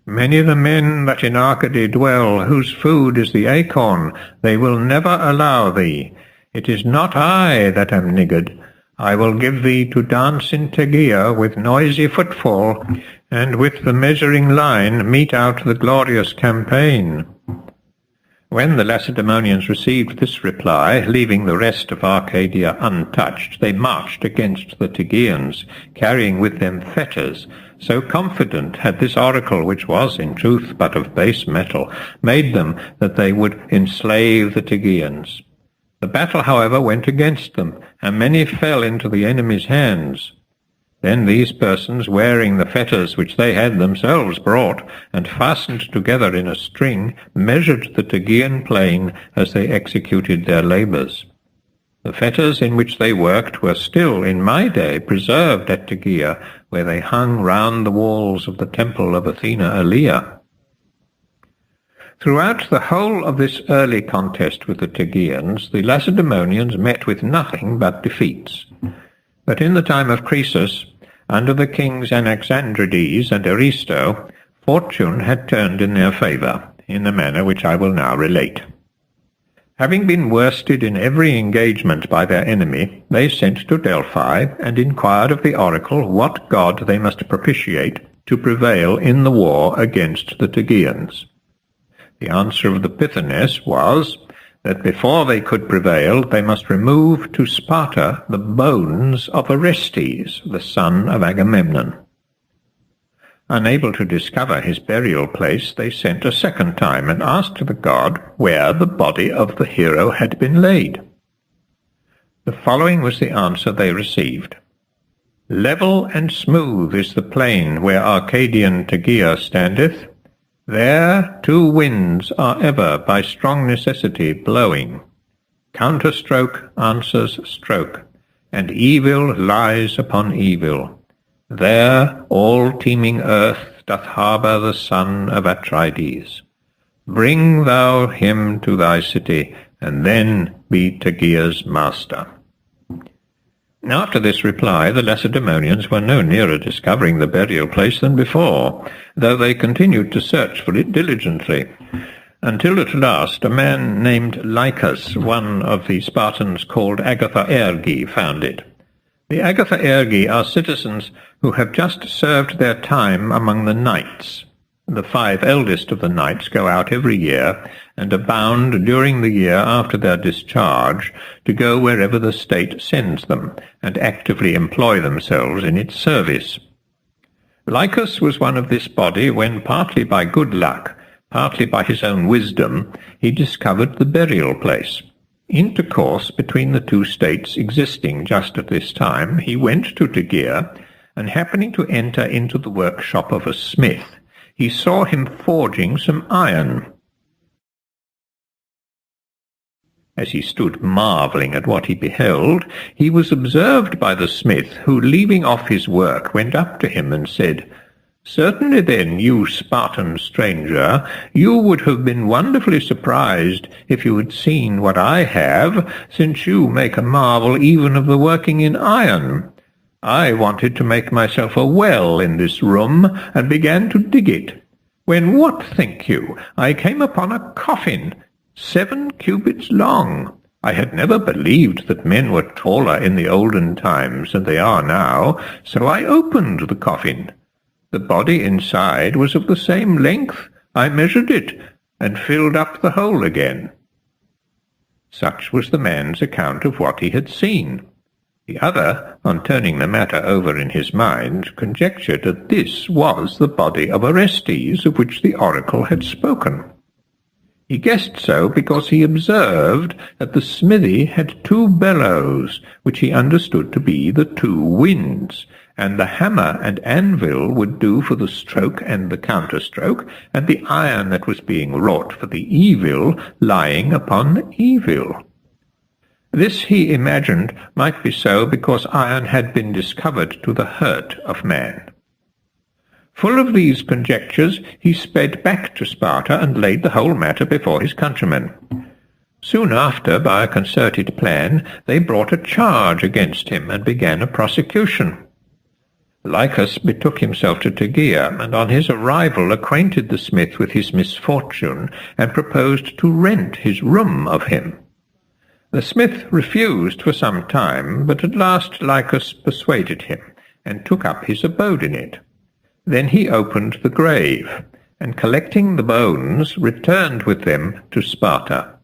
Many the men that in Arcady dwell, whose food is the acorn, they will never allow thee. It is not I that am niggard. I will give thee to dance in Tegea with noisy footfall, and with the measuring line mete out the glorious campaign." When the Lacedaemonians received this reply, leaving the rest of Arcadia untouched, they marched against the Tegeans, carrying with them fetters. So confident had this oracle, which was in truth but of base metal, made them that they would enslave the Tegeans. The battle, however, went against them, and many fell into the enemy's hands. Then these persons, wearing the fetters which they had themselves brought, and fastened together in a string, measured the Tegean plain as they executed their labours. The fetters in which they worked were still, in my day, preserved at Tegea, where they hung round the walls of the temple of Athena Alea. Throughout the whole of this early contest with the Tegeans, the Lacedaemonians met with nothing but defeats. But in the time of Croesus, under the kings Anaxandrides and Aristo, fortune had turned in their favour, in the manner which I will now relate. Having been worsted in every engagement by their enemy, they sent to Delphi and inquired of the oracle what god they must propitiate to prevail in the war against the Tegeans. The answer of the Pythoness was that before they could prevail they must remove to Sparta the bones of Orestes, the son of Agamemnon. Unable to discover his burial place, they sent a second time and asked the god where the body of the hero had been laid. The following was the answer they received. "Level and smooth is the plain where Arcadian Tegea standeth. There 2 winds are ever by strong necessity blowing. Counterstroke answers stroke, and evil lies upon evil. There all teeming earth doth harbour the son of Atrides. Bring thou him to thy city, and then be Tegea's master." After this reply, the Lacedaemonians were no nearer discovering the burial place than before, though they continued to search for it diligently, until at last a man named Lycus, one of the Spartans called Agathaergi, found it. The Agathaergi are citizens who have just served their time among the knights. The 5 eldest of the knights go out every year, and are bound during the year after their discharge to go wherever the state sends them, and actively employ themselves in its service. Lycus was one of this body when, partly by good luck, partly by his own wisdom, he discovered the burial place. Intercourse between the 2 states existing just at this time, he went to Tegea, and happening to enter into the workshop of a smith, he saw him forging some iron. As he stood marvelling at what he beheld, he was observed by the smith, who, leaving off his work, went up to him and said, "Certainly then, you Spartan stranger, you would have been wonderfully surprised if you had seen what I have, since you make a marvel even of the working in iron. I wanted to make myself a well in this room, and began to dig it, when what think you? I came upon a coffin, 7 cubits long. I had never believed that men were taller in the olden times than they are now, so I opened the coffin. The body inside was of the same length. I measured it, and filled up the hole again." Such was the man's account of what he had seen. The other, on turning the matter over in his mind, conjectured that this was the body of Orestes, of which the oracle had spoken. He guessed so because he observed that the smithy had 2 bellows, which he understood to be the 2 winds, and the hammer and anvil would do for the stroke and the counterstroke, and the iron that was being wrought for the evil lying upon evil. This, he imagined, might be so because iron had been discovered to the hurt of man. Full of these conjectures, he sped back to Sparta and laid the whole matter before his countrymen. Soon after, by a concerted plan, they brought a charge against him and began a prosecution. Lycus betook himself to Tegea, and on his arrival acquainted the smith with his misfortune, and proposed to rent his room of him. The smith refused for some time, but at last Lycus persuaded him, and took up his abode in it. Then he opened the grave, and collecting the bones, returned with them to Sparta.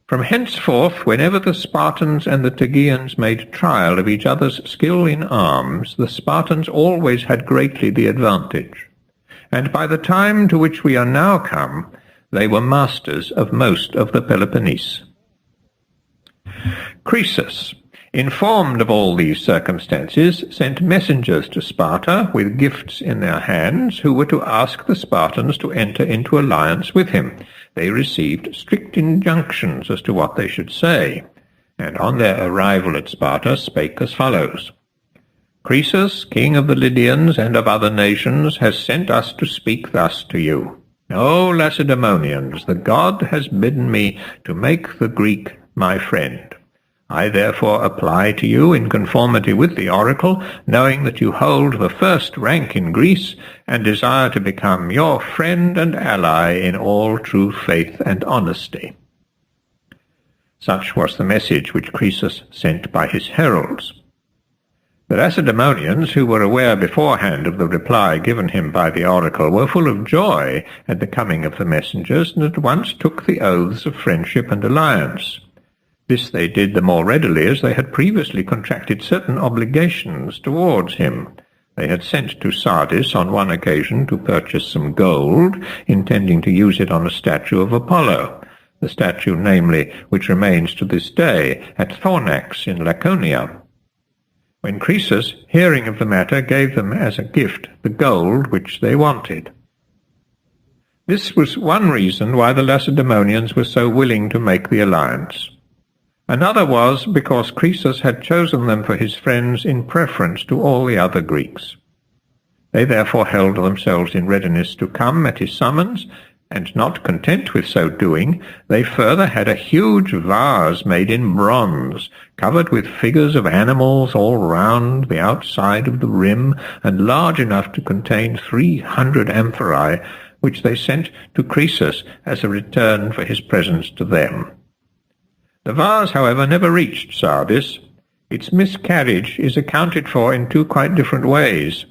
From henceforth, whenever the Spartans and the Tegeans made trial of each other's skill in arms, the Spartans always had greatly the advantage, and by the time to which we are now come, they were masters of most of the Peloponnese. Croesus, informed of all these circumstances, sent messengers to Sparta with gifts in their hands, who were to ask the Spartans to enter into alliance with him. They received strict injunctions as to what they should say, and on their arrival at Sparta spake as follows: "Croesus, king of the Lydians and of other nations, has sent us to speak thus to you. O Lacedaemonians, the god has bidden me to make the Greek my friend. I therefore apply to you in conformity with the oracle, knowing that you hold the first rank in Greece, and desire to become your friend and ally in all true faith and honesty." Such was the message which Croesus sent by his heralds. The Lacedaemonians, who were aware beforehand of the reply given him by the oracle, were full of joy at the coming of the messengers, and at once took the oaths of friendship and alliance. This they did the more readily as they had previously contracted certain obligations towards him. They had sent to Sardis on one occasion to purchase some gold, intending to use it on a statue of Apollo, the statue, namely, which remains to this day at Thornax in Laconia. When Croesus, hearing of the matter, gave them as a gift the gold which they wanted. This was one reason why the Lacedaemonians were so willing to make the alliance. Another was because Croesus had chosen them for his friends in preference to all the other Greeks. They therefore held themselves in readiness to come at his summons, and not content with so doing, they further had a huge vase made in bronze, covered with figures of animals all round the outside of the rim, and large enough to contain 300 amphorae, which they sent to Croesus as a return for his presents to them. The vase, however, never reached Sardis. Its miscarriage is accounted for in 2 quite different ways.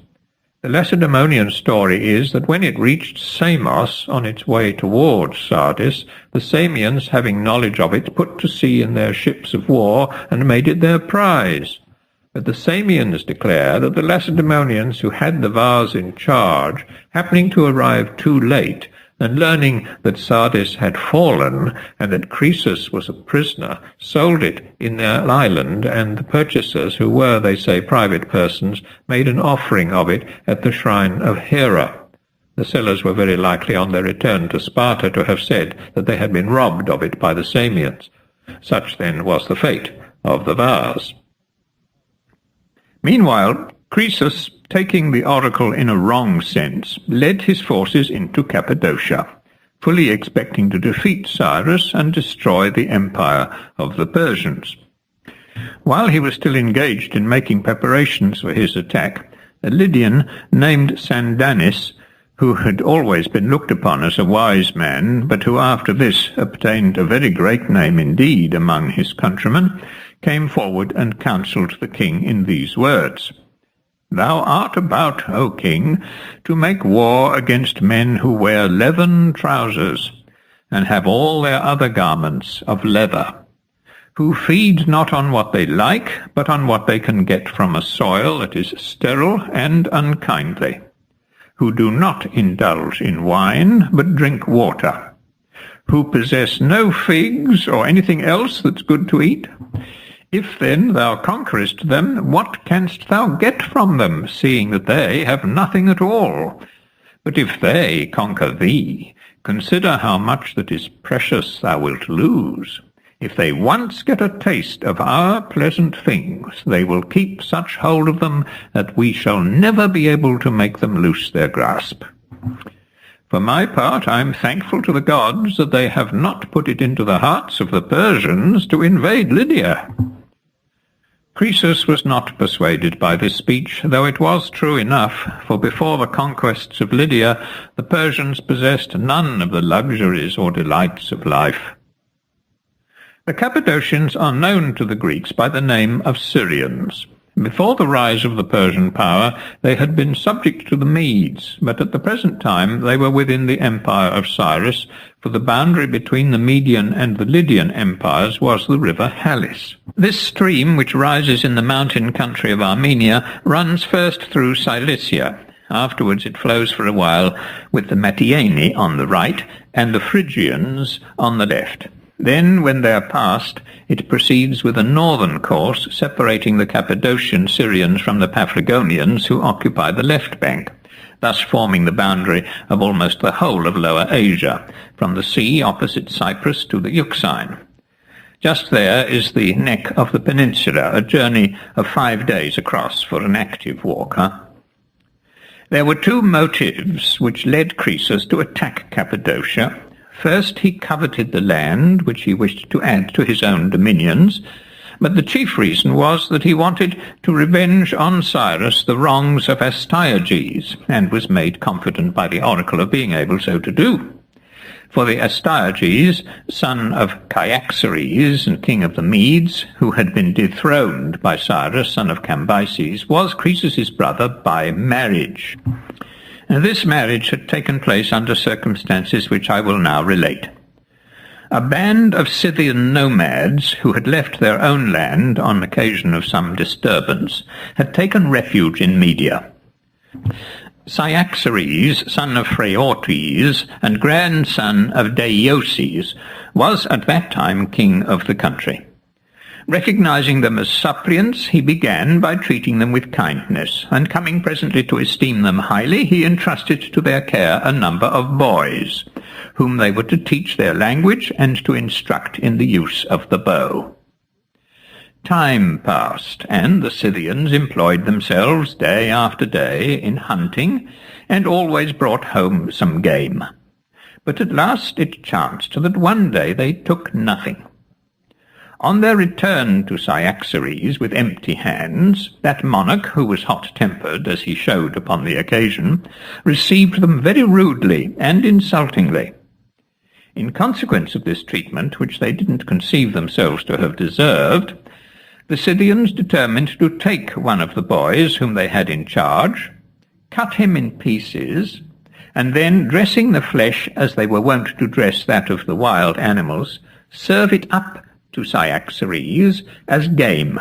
The Lacedaemonian story is that when it reached Samos on its way towards Sardis, the Samians, having knowledge of it, put to sea in their ships of war and made it their prize. But the Samians declare that the Lacedaemonians who had the vase in charge, happening to arrive too late, and learning that Sardis had fallen and that Croesus was a prisoner, sold it in their island, and the purchasers, who were, they say, private persons, made an offering of it at the shrine of Hera. The sellers were very likely on their return to Sparta to have said that they had been robbed of it by the Samians. Such then was the fate of the vase. Meanwhile, Croesus, taking the oracle in a wrong sense, led his forces into Cappadocia, fully expecting to defeat Cyrus and destroy the empire of the Persians. While he was still engaged in making preparations for his attack, a Lydian named Sandanis, who had always been looked upon as a wise man, but who after this obtained a very great name indeed among his countrymen, came forward and counselled the king in these words: "Thou art about, O king, to make war against men who wear leathern trousers, and have all their other garments of leather, who feed not on what they like, but on what they can get from a soil that is sterile and unkindly, who do not indulge in wine, but drink water, who possess no figs or anything else that's good to eat. If then thou conquerest them, what canst thou get from them, seeing that they have nothing at all? But if they conquer thee, consider how much that is precious thou wilt lose. If they once get a taste of our pleasant things, they will keep such hold of them that we shall never be able to make them loose their grasp. For my part, I am thankful to the gods that they have not put it into the hearts of the Persians to invade Lydia." Croesus was not persuaded by this speech, though it was true enough, for before the conquests of Lydia, the Persians possessed none of the luxuries or delights of life. The Cappadocians are known to the Greeks by the name of Syrians. Before the rise of the Persian power, they had been subject to the Medes, but at the present time they were within the empire of Cyrus, for the boundary between the Median and the Lydian empires was the river Halys. This stream, which rises in the mountain country of Armenia, runs first through Cilicia. Afterwards it flows for a while with the Mattiani on the right and the Phrygians on the left. Then, when they are past, it proceeds with a northern course, separating the Cappadocian Syrians from the Paphlagonians, who occupy the left bank, thus forming the boundary of almost the whole of Lower Asia, from the sea opposite Cyprus to the Euxine. Just there is the neck of the peninsula, a journey of 5 days across for an active walker. There were two motives which led Croesus to attack Cappadocia. First, he coveted the land which he wished to add to his own dominions, but the chief reason was that he wanted to revenge on Cyrus the wrongs of Astyages, and was made confident by the oracle of being able so to do. For the Astyages, son of Cyaxares and king of the Medes, who had been dethroned by Cyrus, son of Cambyses, was Croesus's brother by marriage. This marriage had taken place under circumstances which I will now relate. A band of Scythian nomads, who had left their own land on occasion of some disturbance, had taken refuge in Media. Cyaxares, son of Phraortes, and grandson of Deioces, was at that time king of the country. Recognizing them as suppliants, he began by treating them with kindness, and coming presently to esteem them highly, he entrusted to their care a number of boys, whom they were to teach their language and to instruct in the use of the bow. Time passed, and the Scythians employed themselves day after day in hunting, and always brought home some game. But at last it chanced that one day they took nothing. On their return to Cyaxares with empty hands, that monarch, who was hot-tempered, as he showed upon the occasion, received them very rudely and insultingly. In consequence of this treatment, which they didn't conceive themselves to have deserved, the Scythians determined to take one of the boys whom they had in charge, cut him in pieces, and then, dressing the flesh as they were wont to dress that of the wild animals, serve it up to Cyaxares as game.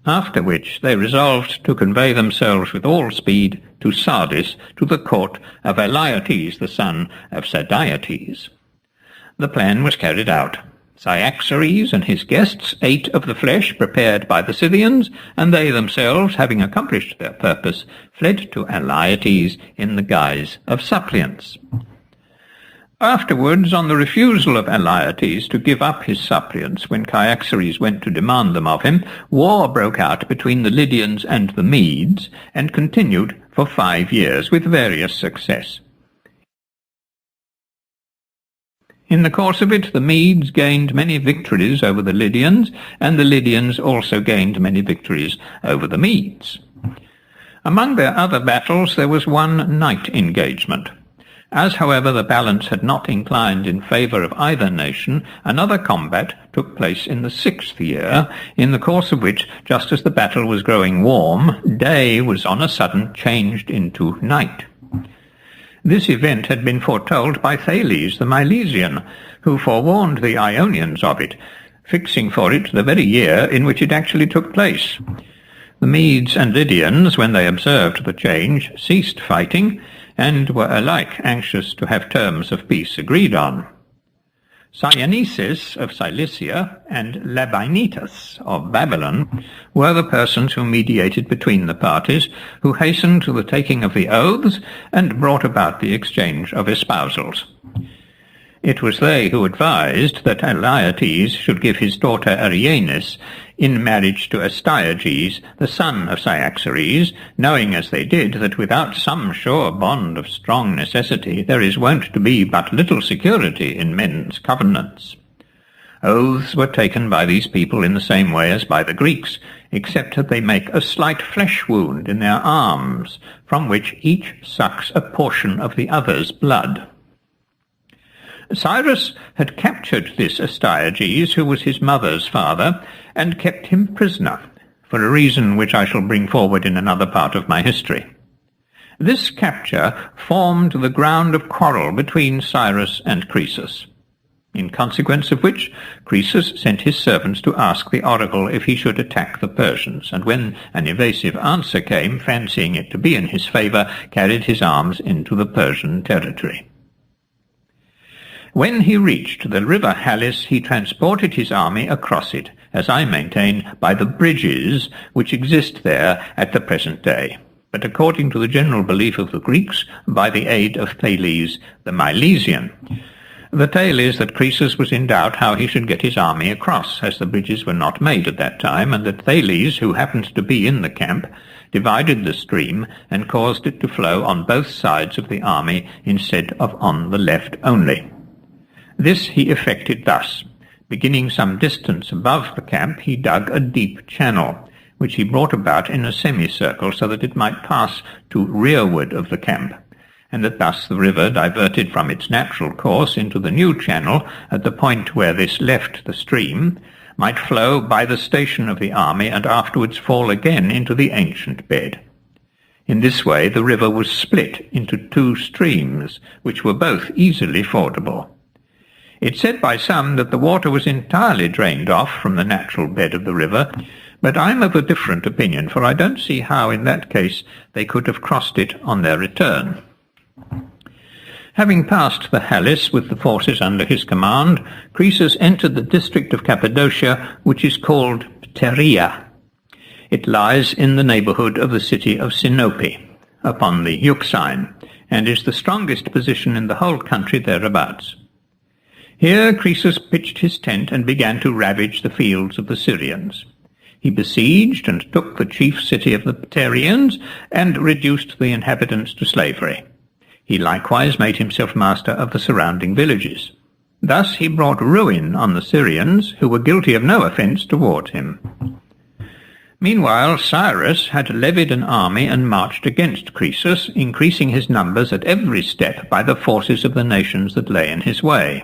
after which they resolved to convey themselves with all speed to Sardis, to the court of Elaetes, the son of Sadaites. The plan was carried out. Cyaxares and his guests ate of the flesh prepared by the Scythians, and they themselves, having accomplished their purpose, fled to Elaetes in the guise of suppliants. Afterwards, on the refusal of Elaetes to give up his suppliants when Cyaxares went to demand them of him, war broke out between the Lydians and the Medes, and continued for 5 years with various success. In the course of it, the Medes gained many victories over the Lydians, and the Lydians also gained many victories over the Medes. Among their other battles there was one night engagement. As, however, the balance had not inclined in favour of either nation, another combat took place in the 6th year, in the course of which, just as the battle was growing warm, day was on a sudden changed into night. This event had been foretold by Thales the Milesian, who forewarned the Ionians of it, fixing for it the very year in which it actually took place. The Medes and Lydians, when they observed the change, ceased fighting, and were alike anxious to have terms of peace agreed on. Cyanices of Cilicia and Labinitus of Babylon were the persons who mediated between the parties, who hastened to the taking of the oaths and brought about the exchange of espousals. It was they who advised that Elaetes should give his daughter Arienis in marriage to Astyages, the son of Cyaxares, knowing as they did that without some sure bond of strong necessity there is wont to be but little security in men's covenants. Oaths were taken by these people in the same way as by the Greeks, except that they make a slight flesh wound in their arms, from which each sucks a portion of the other's blood. Cyrus had captured this Astyages, who was his mother's father, and kept him prisoner, for a reason which I shall bring forward in another part of my history. This capture formed the ground of quarrel between Cyrus and Croesus, in consequence of which Croesus sent his servants to ask the oracle if he should attack the Persians, and when an evasive answer came, fancying it to be in his favour, carried his arms into the Persian territory. When he reached the river Halys, he transported his army across it, as I maintain, by the bridges which exist there at the present day, but according to the general belief of the Greeks, by the aid of Thales the Milesian. The tale is that Croesus was in doubt how he should get his army across, as the bridges were not made at that time, and that Thales, who happened to be in the camp, divided the stream and caused it to flow on both sides of the army instead of on the left only. This he effected thus. Beginning some distance above the camp, he dug a deep channel, which he brought about in a semicircle so that it might pass to rearward of the camp, and that thus the river, diverted from its natural course into the new channel at the point where this left the stream, might flow by the station of the army and afterwards fall again into the ancient bed. In this way the river was split into 2 streams, which were both easily fordable. It's said by some that the water was entirely drained off from the natural bed of the river, but I'm of a different opinion, for I don't see how in that case they could have crossed it on their return. Having passed the Halys with the forces under his command, Croesus entered the district of Cappadocia, which is called Pteria. It lies in the neighbourhood of the city of Sinope, upon the Euxine, and is the strongest position in the whole country thereabouts. Here Croesus pitched his tent and began to ravage the fields of the Syrians. He besieged and took the chief city of the Pterians and reduced the inhabitants to slavery. He likewise made himself master of the surrounding villages. Thus he brought ruin on the Syrians, who were guilty of no offence toward him. Meanwhile Cyrus had levied an army and marched against Croesus, increasing his numbers at every step by the forces of the nations that lay in his way.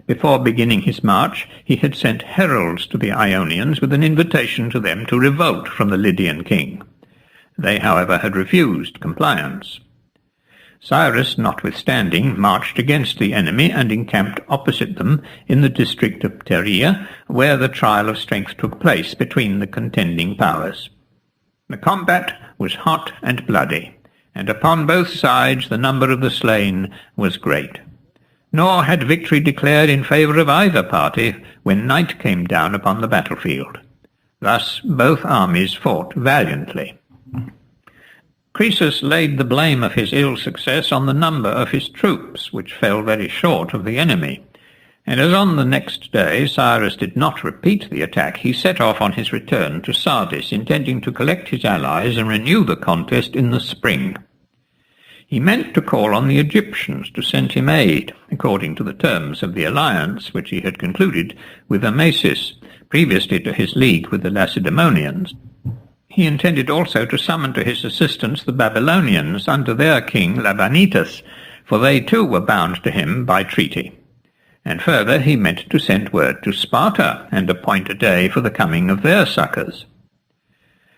Before beginning his march, he had sent heralds to the Ionians with an invitation to them to revolt from the Lydian king. They, however, had refused compliance. Cyrus, notwithstanding, marched against the enemy and encamped opposite them in the district of Thalia, where the trial of strength took place between the contending powers. The combat was hot and bloody, and upon both sides the number of the slain was great. Nor had victory declared in favour of either party when night came down upon the battlefield. Thus both armies fought valiantly. Croesus laid the blame of his ill success on the number of his troops, which fell very short of the enemy, and as on the next day Cyrus did not repeat the attack, he set off on his return to Sardis, intending to collect his allies and renew the contest in the spring. He meant to call on the Egyptians to send him aid, according to the terms of the alliance which he had concluded with Amasis, previously to his league with the Lacedaemonians. He intended also to summon to his assistance the Babylonians under their king Labanitas, for they too were bound to him by treaty. And further he meant to send word to Sparta, and appoint a day for the coming of their succours.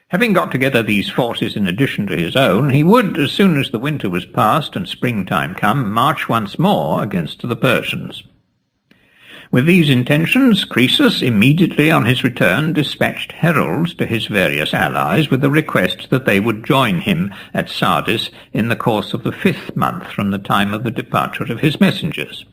Having got together these forces in addition to his own, he would, as soon as the winter was past and springtime come, march once more against the Persians. With these intentions, Croesus, immediately on his return, dispatched heralds to his various allies with the request that they would join him at Sardis in the course of the 5th month from the time of the departure of his messengers.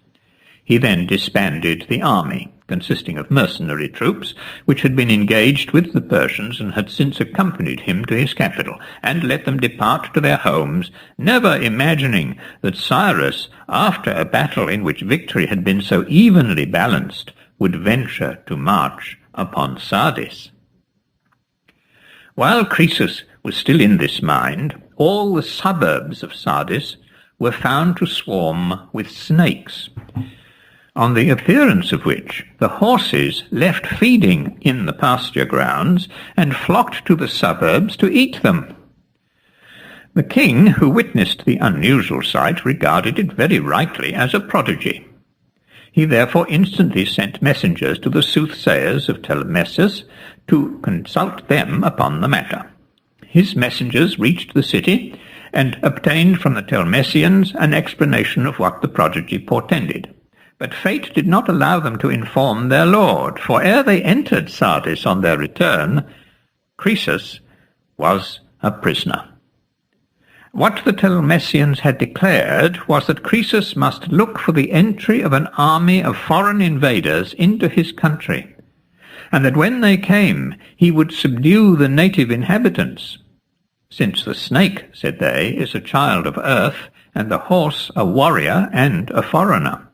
He then disbanded the army, consisting of mercenary troops, which had been engaged with the Persians and had since accompanied him to his capital, and let them depart to their homes, never imagining that Cyrus, after a battle in which victory had been so evenly balanced, would venture to march upon Sardis. While Croesus was still in this mind, all the suburbs of Sardis were found to swarm with snakes, on the appearance of which the horses left feeding in the pasture grounds and flocked to the suburbs to eat them. The king, who witnessed the unusual sight, regarded it very rightly as a prodigy. He therefore instantly sent messengers to the soothsayers of Telemesus to consult them upon the matter. His messengers reached the city and obtained from the Telmessians an explanation of what the prodigy portended. But fate did not allow them to inform their lord, for ere they entered Sardis on their return, Croesus was a prisoner. What the Telmessians had declared was that Croesus must look for the entry of an army of foreign invaders into his country, and that when they came he would subdue the native inhabitants, since the snake, said they, is a child of earth, and the horse a warrior and a foreigner.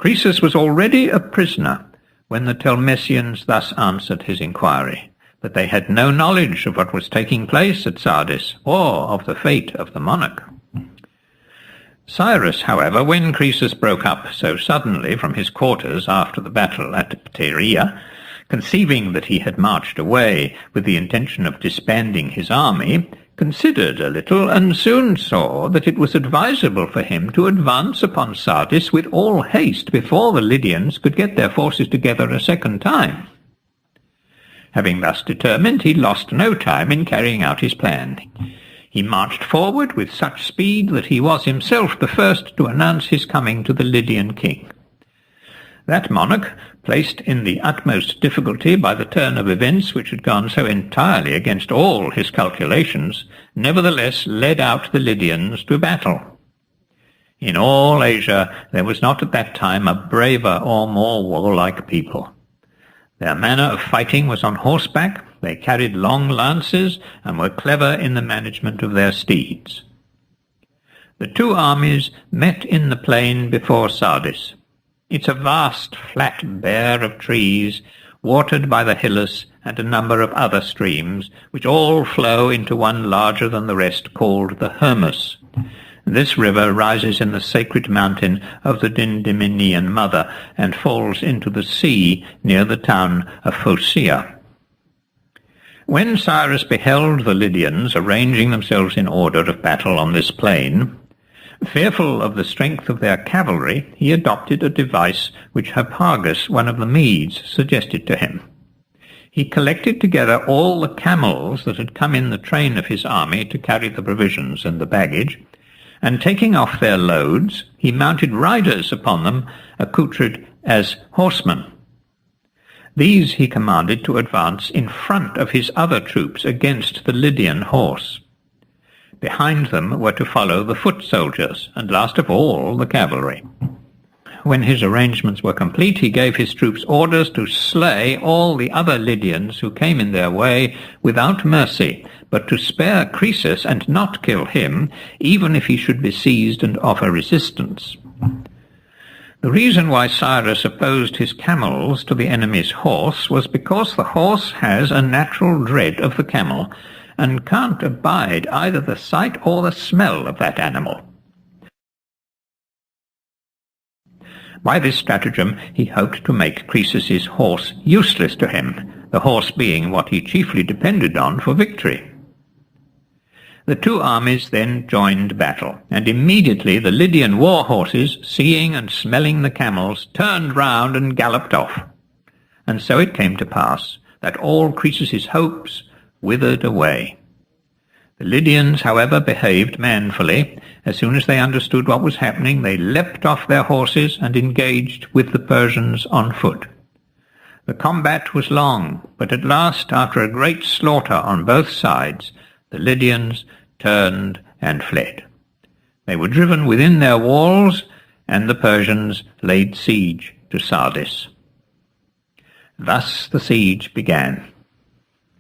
Croesus was already a prisoner when the Telmessians thus answered his inquiry, that they had no knowledge of what was taking place at Sardis, or of the fate of the monarch. Cyrus, however, when Croesus broke up so suddenly from his quarters after the battle at Pteria, conceiving that he had marched away with the intention of disbanding his army, considered a little, and soon saw that it was advisable for him to advance upon Sardis with all haste before the Lydians could get their forces together a second time. Having thus determined, he lost no time in carrying out his plan. He marched forward with such speed that he was himself the first to announce his coming to the Lydian king. That monarch, placed in the utmost difficulty by the turn of events which had gone so entirely against all his calculations, nevertheless led out the Lydians to battle. In all Asia there was not at that time a braver or more warlike people. Their manner of fighting was on horseback, they carried long lances, and were clever in the management of their steeds. The two armies met in the plain before Sardis. It's a vast flat bare of trees, watered by the Hyllus and a number of other streams, which all flow into one larger than the rest, called the Hermus. This river rises in the sacred mountain of the Dindymenian mother, and falls into the sea near the town of Phocea. When Cyrus beheld the Lydians arranging themselves in order of battle on this plain, fearful of the strength of their cavalry, he adopted a device which Harpagus, one of the Medes, suggested to him. He collected together all the camels that had come in the train of his army to carry the provisions and the baggage, and taking off their loads, he mounted riders upon them, accoutred as horsemen. These he commanded to advance in front of his other troops against the Lydian horse. Behind them were to follow the foot soldiers, and last of all the cavalry. When his arrangements were complete, he gave his troops orders to slay all the other Lydians who came in their way without mercy, but to spare Croesus and not kill him, even if he should be seized and offer resistance. The reason why Cyrus opposed his camels to the enemy's horse was because the horse has a natural dread of the camel, and can't abide either the sight or the smell of that animal. By this stratagem he hoped to make Croesus's horse useless to him, the horse being what he chiefly depended on for victory. The two armies then joined battle, and immediately the Lydian war horses, seeing and smelling the camels, turned round and galloped off. And so it came to pass that all Croesus's hopes withered away. The Lydians, however, behaved manfully. As soon as they understood what was happening, they leapt off their horses and engaged with the Persians on foot. The combat was long, but at last, after a great slaughter on both sides, the Lydians turned and fled. They were driven within their walls, and the Persians laid siege to Sardis. Thus the siege began.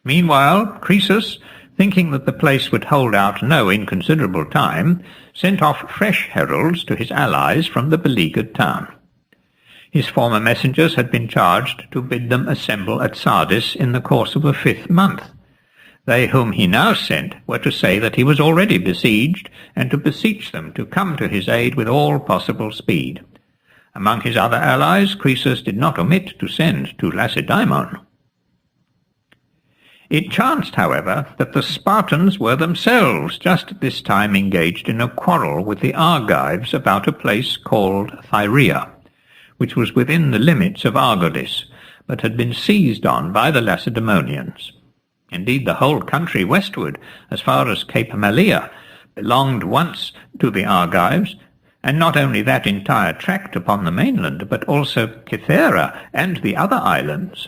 Meanwhile, Croesus, thinking that the place would hold out no inconsiderable time, sent off fresh heralds to his allies from the beleaguered town. His former messengers had been charged to bid them assemble at Sardis in the course of the 5th month. They whom he now sent were to say that he was already besieged, and to beseech them to come to his aid with all possible speed. Among his other allies, Croesus did not omit to send to Lacedaemon. It chanced, however, that the Spartans were themselves just at this time engaged in a quarrel with the Argives about a place called Thalia, which was within the limits of Argolis, but had been seized on by the Lacedaemonians. Indeed, the whole country westward, as far as Cape Malea, belonged once to the Argives, and not only that entire tract upon the mainland, but also Cythera and the other islands.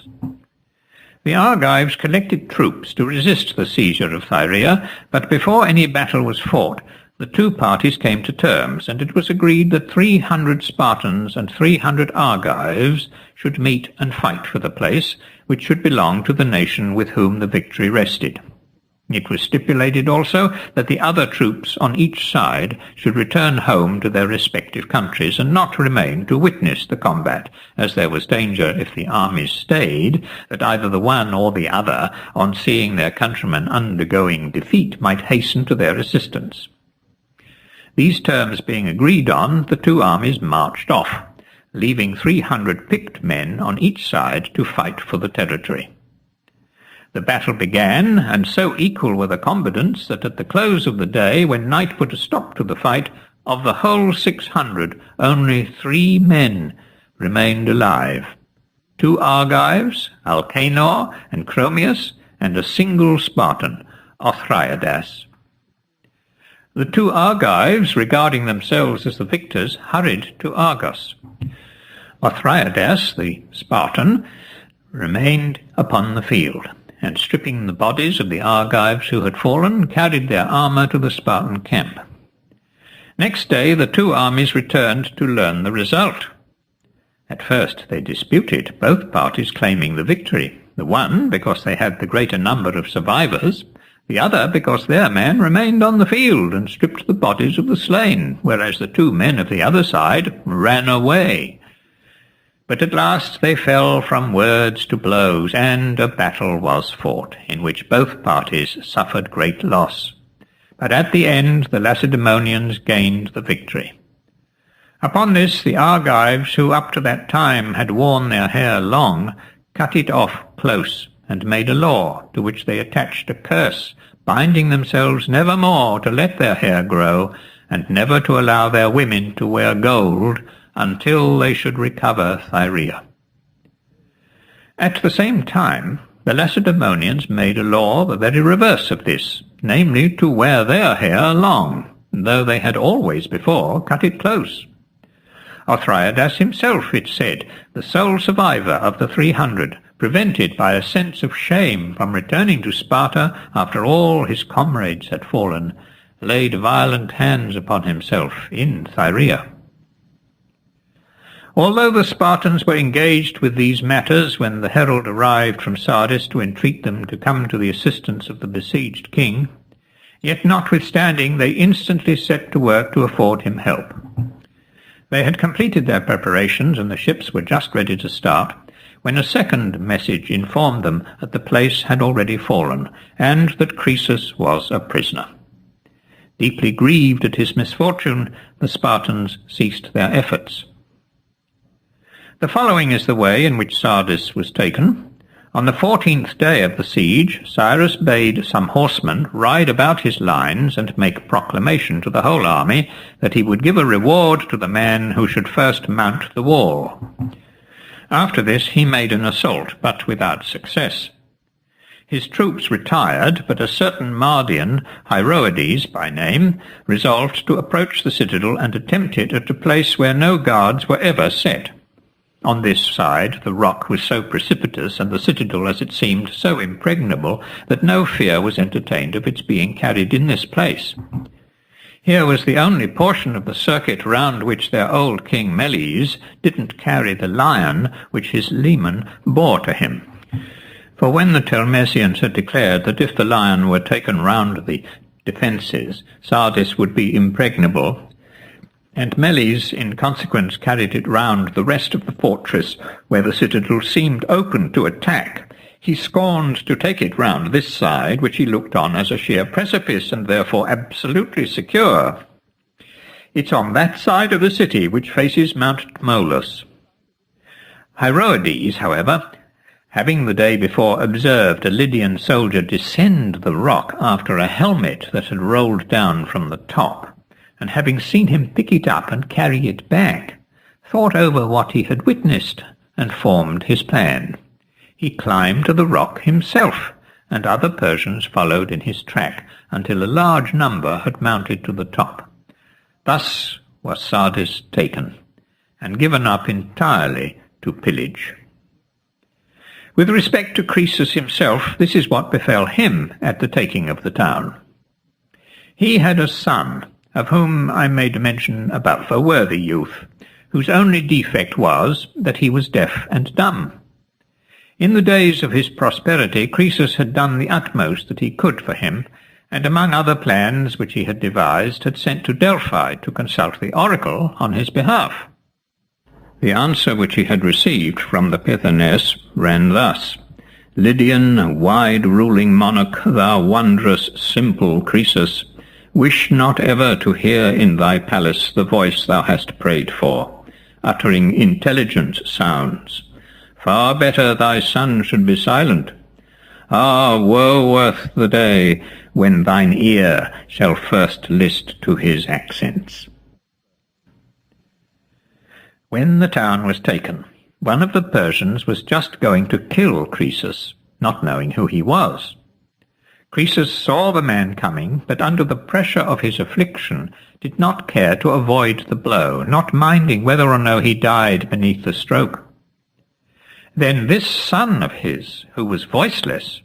The Argives collected troops to resist the seizure of Thyrea, but before any battle was fought, the two parties came to terms, and it was agreed that 300 Spartans and 300 Argives should meet and fight for the place, which should belong to the nation with whom the victory rested. It was stipulated also that the other troops on each side should return home to their respective countries and not remain to witness the combat, as there was danger, if the armies stayed, that either the one or the other, on seeing their countrymen undergoing defeat, might hasten to their assistance. These terms being agreed on, the two armies marched off, leaving 300 picked men on each side to fight for the territory. The battle began, and so equal were the combatants that at the close of the day, when night put a stop to the fight, of the whole 600, only 3 men remained alive: 2 Argives, Alcanor and Chromius, and a single Spartan, Othryodas. The 2 Argives, regarding themselves as the victors, hurried to Argos. Othryodas, the Spartan, remained upon the field, and stripping the bodies of the Argives who had fallen, carried their armour to the Spartan camp. Next day the 2 armies returned to learn the result. At first they disputed, both parties claiming the victory, the one because they had the greater number of survivors, the other because their man remained on the field and stripped the bodies of the slain, whereas the 2 men of the other side ran away. But at last they fell from words to blows, and a battle was fought, in which both parties suffered great loss. But at the end the Lacedaemonians gained the victory. Upon this the Argives, who up to that time had worn their hair long, cut it off close, and made a law, to which they attached a curse, binding themselves never more to let their hair grow, and never to allow their women to wear gold, until they should recover Thyrea. At the same time, the Lacedaemonians made a law the very reverse of this, namely to wear their hair long, though they had always before cut it close. Othryades himself, it said, the sole survivor of the 300, prevented by a sense of shame from returning to Sparta after all his comrades had fallen, laid violent hands upon himself in Thyrea. Although the Spartans were engaged with these matters when the herald arrived from Sardis to entreat them to come to the assistance of the besieged king, yet notwithstanding they instantly set to work to afford him help. They had completed their preparations, and the ships were just ready to start, when a second message informed them that the place had already fallen, and that Croesus was a prisoner. Deeply grieved at his misfortune, the Spartans ceased their efforts. The following is the way in which Sardis was taken. On the 14th day of the siege, Cyrus bade some horsemen ride about his lines and make proclamation to the whole army that he would give a reward to the man who should first mount the wall. After this he made an assault, but without success. His troops retired, but a certain Mardian, Hieroides by name, resolved to approach the citadel and attempt it at a place where no guards were ever set. On this side the rock was so precipitous, and the citadel, as it seemed, so impregnable, that no fear was entertained of its being carried in this place. Here was the only portion of the circuit round which their old king Meles didn't carry the lion which his leman bore to him. For when the Telmesians had declared that if the lion were taken round the defences, Sardis would be impregnable, and Meles in consequence carried it round the rest of the fortress, where the citadel seemed open to attack, he scorned to take it round this side, which he looked on as a sheer precipice, and therefore absolutely secure. It's on that side of the city which faces Mount Tmolus. Hieroides, however, having the day before observed a Lydian soldier descend the rock after a helmet that had rolled down from the top, and having seen him pick it up and carry it back, thought over what he had witnessed, and formed his plan. He climbed to the rock himself, and other Persians followed in his track, until a large number had mounted to the top. Thus was Sardis taken, and given up entirely to pillage. With respect to Croesus himself, this is what befell him at the taking of the town. He had a son, of whom I made mention above, a worthy youth, whose only defect was that he was deaf and dumb. In the days of his prosperity, Croesus had done the utmost that he could for him, and among other plans which he had devised, had sent to Delphi to consult the oracle on his behalf. The answer which he had received from the Pythoness ran thus: Lydian, wide-ruling monarch, thou wondrous, simple Croesus, wish not ever to hear in thy palace the voice thou hast prayed for, uttering intelligent sounds. Far better thy son should be silent. Ah, woe worth the day when thine ear shall first list to his accents. When the town was taken, one of the Persians was just going to kill Croesus, not knowing who he was. Croesus saw the man coming, but under the pressure of his affliction did not care to avoid the blow, not minding whether or no he died beneath the stroke. Then this son of his, who was voiceless,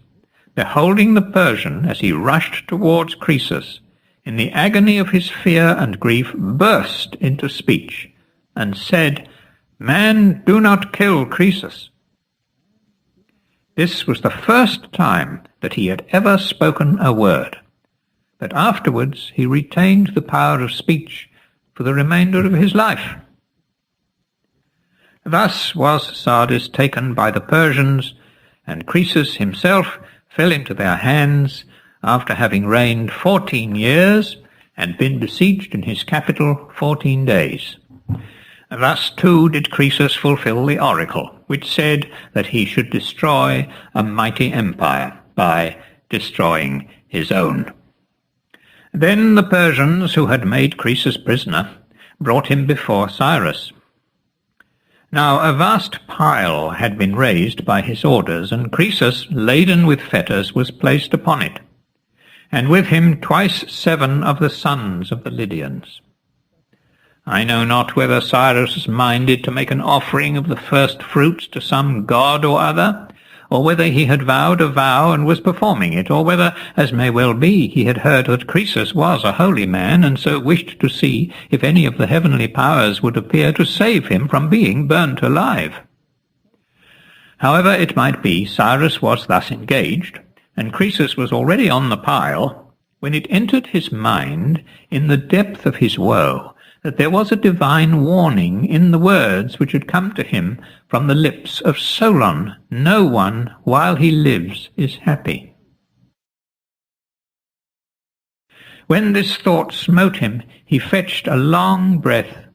beholding the Persian as he rushed towards Croesus, in the agony of his fear and grief burst into speech, and said, Man, do not kill Croesus. This was the first time that he had ever spoken a word, but afterwards he retained the power of speech for the remainder of his life. Thus was Sardis taken by the Persians, and Croesus himself fell into their hands after having reigned 14 years and been besieged in his capital 14 days. Thus too did Croesus fulfill the oracle, which said that he should destroy a mighty empire by destroying his own. Then the Persians, who had made Croesus prisoner, brought him before Cyrus. Now a vast pile had been raised by his orders, and Croesus, laden with fetters, was placed upon it. and with him twice 7 of the sons of the Lydians. I know not whether Cyrus minded to make an offering of the first fruits to some god or other, or whether he had vowed a vow and was performing it, or whether, as may well be, he had heard that Croesus was a holy man, and so wished to see if any of the heavenly powers would appear to save him from being burnt alive. However it might be, Cyrus was thus engaged, and Croesus was already on the pile, when it entered his mind, in the depth of his woe, that there was a divine warning in the words which had come to him from the lips of Solon, "No one, while he lives, is happy." When this thought smote him, he fetched a long breath,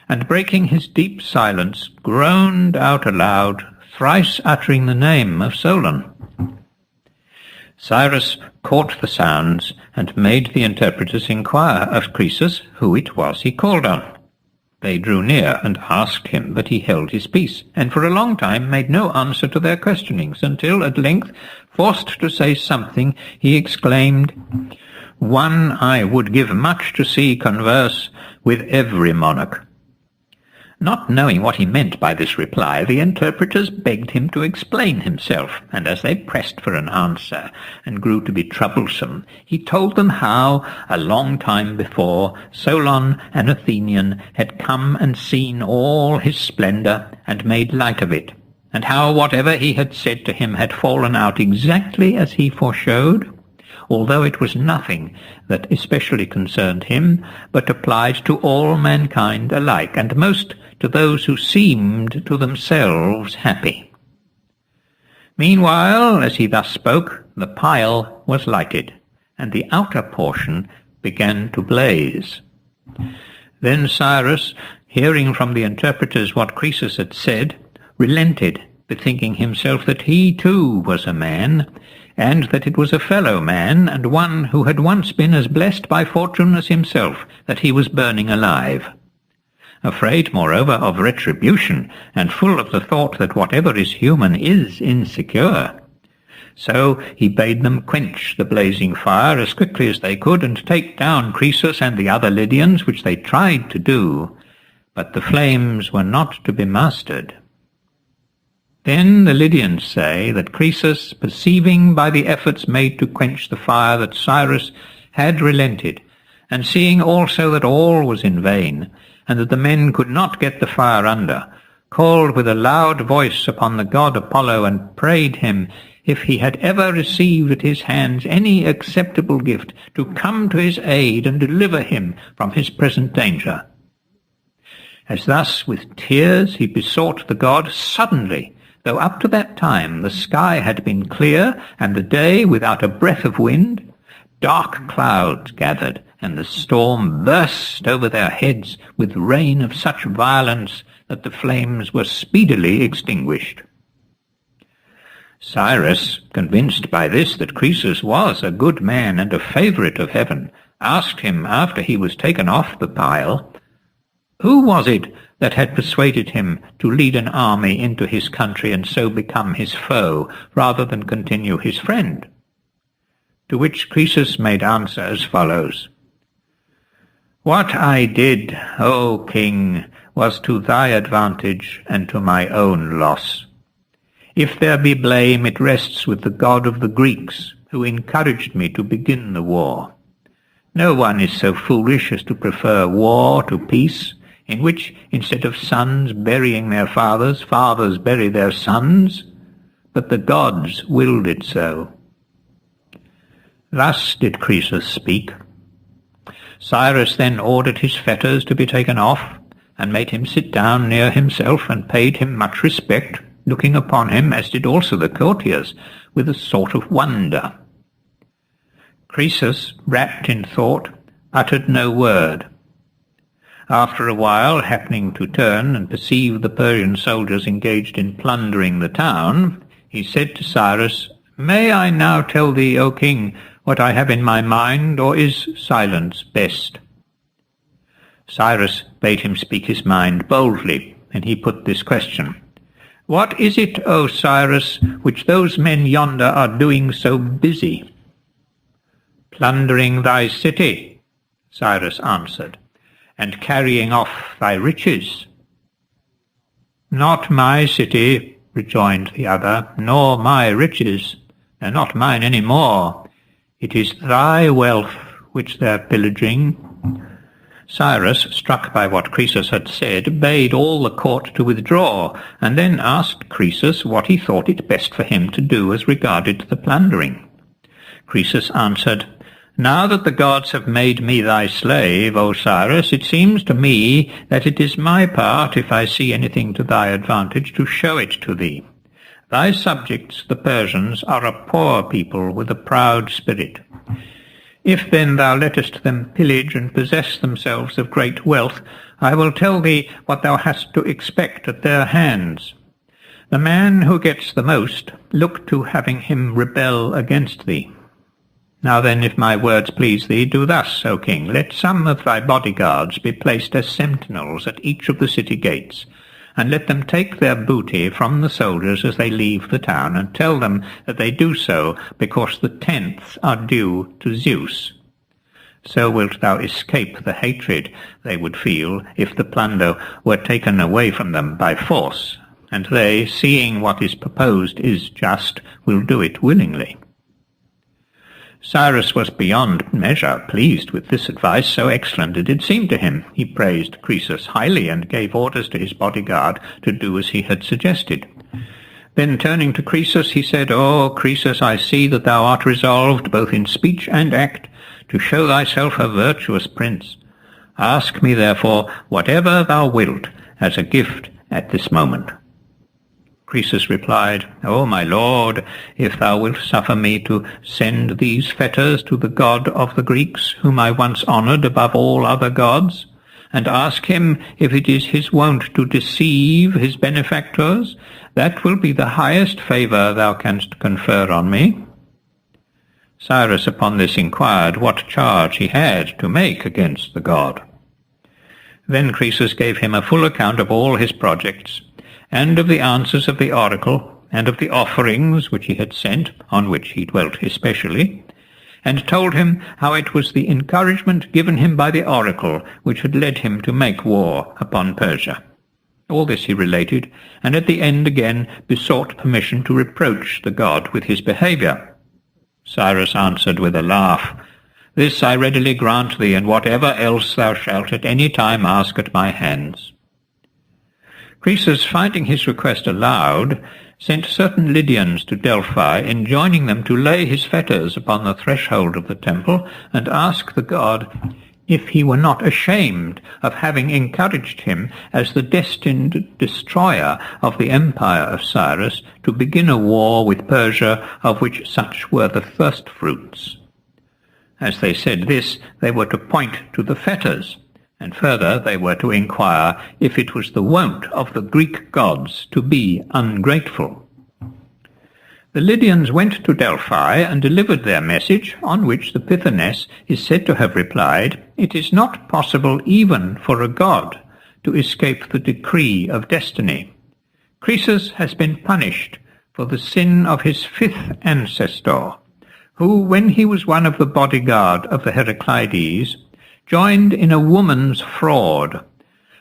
and breaking his deep silence, groaned out aloud, thrice uttering the name of Solon. Cyrus caught the sounds, and made the interpreters inquire of Croesus who it was he called on. They drew near and asked him, but he held his peace, and for a long time made no answer to their questionings, until at length, forced to say something, he exclaimed, "One I would give much to see converse with every monarch." Not knowing what he meant by this reply, the interpreters begged him to explain himself, and as they pressed for an answer, and grew to be troublesome, he told them how, a long time before, Solon, an Athenian, had come and seen all his splendour, and made light of it, and how whatever he had said to him had fallen out exactly as he foreshowed, although it was nothing that especially concerned him, but applied to all mankind alike, and most to those who seemed to themselves happy. Meanwhile, as he thus spoke, the pile was lighted, and the outer portion began to blaze. Then Cyrus, hearing from the interpreters what Croesus had said, relented, bethinking himself that he too was a man, and that it was a fellow man, and one who had once been as blessed by fortune as himself, that he was burning alive. Afraid, moreover, of retribution, and full of the thought that whatever is human is insecure. So he bade them quench the blazing fire as quickly as they could, and take down Croesus and the other Lydians, which they tried to do, but the flames were not to be mastered. Then the Lydians say that Croesus, perceiving by the efforts made to quench the fire that Cyrus had relented, and seeing also that all was in vain, and that the men could not get the fire under, called with a loud voice upon the god Apollo, and prayed him, if he had ever received at his hands any acceptable gift, to come to his aid and deliver him from his present danger. As thus with tears he besought the god, suddenly, though up to that time the sky had been clear, and the day without a breath of wind, dark clouds gathered, and the storm burst over their heads with rain of such violence that the flames were speedily extinguished. Cyrus, convinced by this that Croesus was a good man and a favourite of heaven, asked him after he was taken off the pile, who was it that had persuaded him to lead an army into his country and so become his foe rather than continue his friend? To which Croesus made answer as follows: "What I did, O king, was to thy advantage and to my own loss. If there be blame, it rests with the god of the Greeks, who encouraged me to begin the war. No one is so foolish as to prefer war to peace, in which, instead of sons burying their fathers, fathers bury their sons, but the gods willed it so." Thus did Croesus speak. Cyrus then ordered his fetters to be taken off, and made him sit down near himself, and paid him much respect, looking upon him, as did also the courtiers, with a sort of wonder. Croesus, wrapped in thought, uttered no word. After a while, happening to turn and perceive the Persian soldiers engaged in plundering the town, he said to Cyrus, "May I now tell thee, O king, what I have in my mind, or is silence best?" Cyrus bade him speak his mind boldly, and he put this question: "What is it, O Cyrus, which those men yonder are doing so busy?" plundering thy city, Cyrus answered, and carrying off thy riches. Not my city, rejoined the other, nor my riches. They're not mine any more. It is thy wealth which they're pillaging. Cyrus, struck by what Croesus had said, bade all the court to withdraw, and then asked Croesus what he thought it best for him to do as regarded the plundering. Croesus answered, Now that the gods have made me thy slave, O Cyrus, it seems to me that it is my part, if I see anything to thy advantage, to show it to thee. Thy subjects, the Persians, are a poor people with a proud spirit. If then thou lettest them pillage and possess themselves of great wealth, I will tell thee what thou hast to expect at their hands. The man who gets the most, look to having him rebel against thee. Now then, if my words please thee, do thus, O king. Let some of thy bodyguards be placed as sentinels at each of the city gates, and let them take their booty from the soldiers as they leave the town, and tell them that they do so because the tenths are due to Zeus. So wilt thou escape the hatred they would feel if the plunder were taken away from them by force, and they, seeing what is proposed is just, will do it willingly. Cyrus was beyond measure pleased with this advice, so excellent did it seem to him. He praised Croesus highly, and gave orders to his bodyguard to do as he had suggested. Then turning to Croesus, he said, O Croesus, I see that thou art resolved, both in speech and act, to show thyself a virtuous prince. Ask me, therefore, whatever thou wilt, as a gift at this moment. Croesus replied, O my lord, if thou wilt suffer me to send these fetters to the god of the Greeks, whom I once honoured above all other gods, and ask him if it is his wont to deceive his benefactors, that will be the highest favour thou canst confer on me. Cyrus upon this inquired what charge he had to make against the god. Then Croesus gave him a full account of all his projects, and of the answers of the oracle, and of the offerings which he had sent, on which he dwelt especially, and told him how it was the encouragement given him by the oracle which had led him to make war upon Persia. All this he related, and at the end again besought permission to reproach the god with his behaviour. Cyrus answered with a laugh, This I readily grant thee, and whatever else thou shalt at any time ask at my hands. Croesus, finding his request allowed, sent certain Lydians to Delphi, enjoining them to lay his fetters upon the threshold of the temple, and ask the god if he were not ashamed of having encouraged him as the destined destroyer of the empire of Cyrus to begin a war with Persia, of which such were the first fruits. As they said this, they were to point to the fetters, and further they were to inquire if it was the wont of the Greek gods to be ungrateful. The Lydians went to Delphi and delivered their message, on which the Pythoness is said to have replied, It is not possible even for a god to escape the decree of destiny. Croesus has been punished for the sin of his fifth ancestor, who, when he was one of the bodyguard of the Heraclides, joined in a woman's fraud,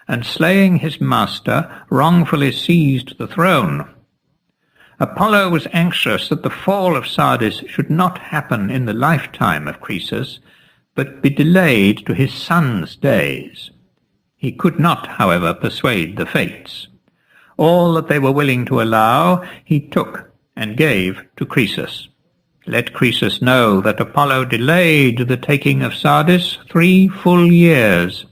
and slaying his master, wrongfully seized the throne. Apollo was anxious that the fall of Sardis should not happen in the lifetime of Croesus, but be delayed to his son's days. He could not, however, persuade the fates. All that they were willing to allow, he took and gave to Croesus. Let Croesus know that Apollo delayed the taking of Sardis 3 full years,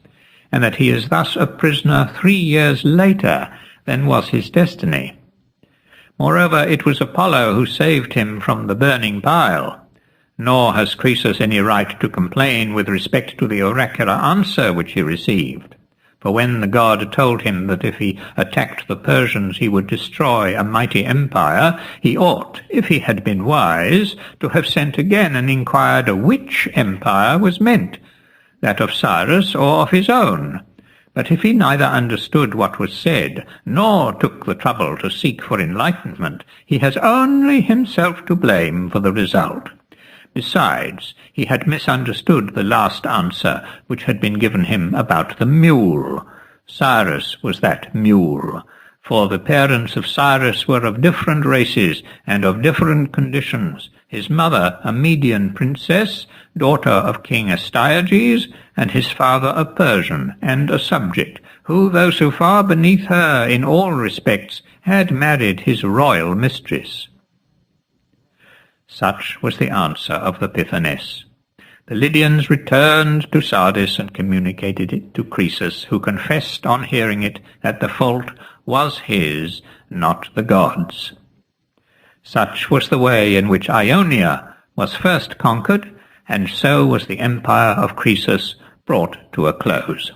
and that he is thus a prisoner 3 years later than was his destiny. Moreover, it was Apollo who saved him from the burning pile, nor has Croesus any right to complain with respect to the oracular answer which he received. For when the god told him that if he attacked the Persians he would destroy a mighty empire, he ought, if he had been wise, to have sent again and inquired which empire was meant, that of Cyrus or of his own. But if he neither understood what was said, nor took the trouble to seek for enlightenment, he has only himself to blame for the result. Besides, he had misunderstood the last answer which had been given him about the mule. Cyrus was that mule, for the parents of Cyrus were of different races and of different conditions, his mother a Median princess, daughter of King Astyages, and his father a Persian and a subject, who, though so far beneath her in all respects, had married his royal mistress. Such was the answer of the Pythoness. The Lydians returned to Sardis and communicated it to Croesus, who confessed on hearing it that the fault was his, not the gods. Such was the way in which Ionia was first conquered, and so was the empire of Croesus brought to a close.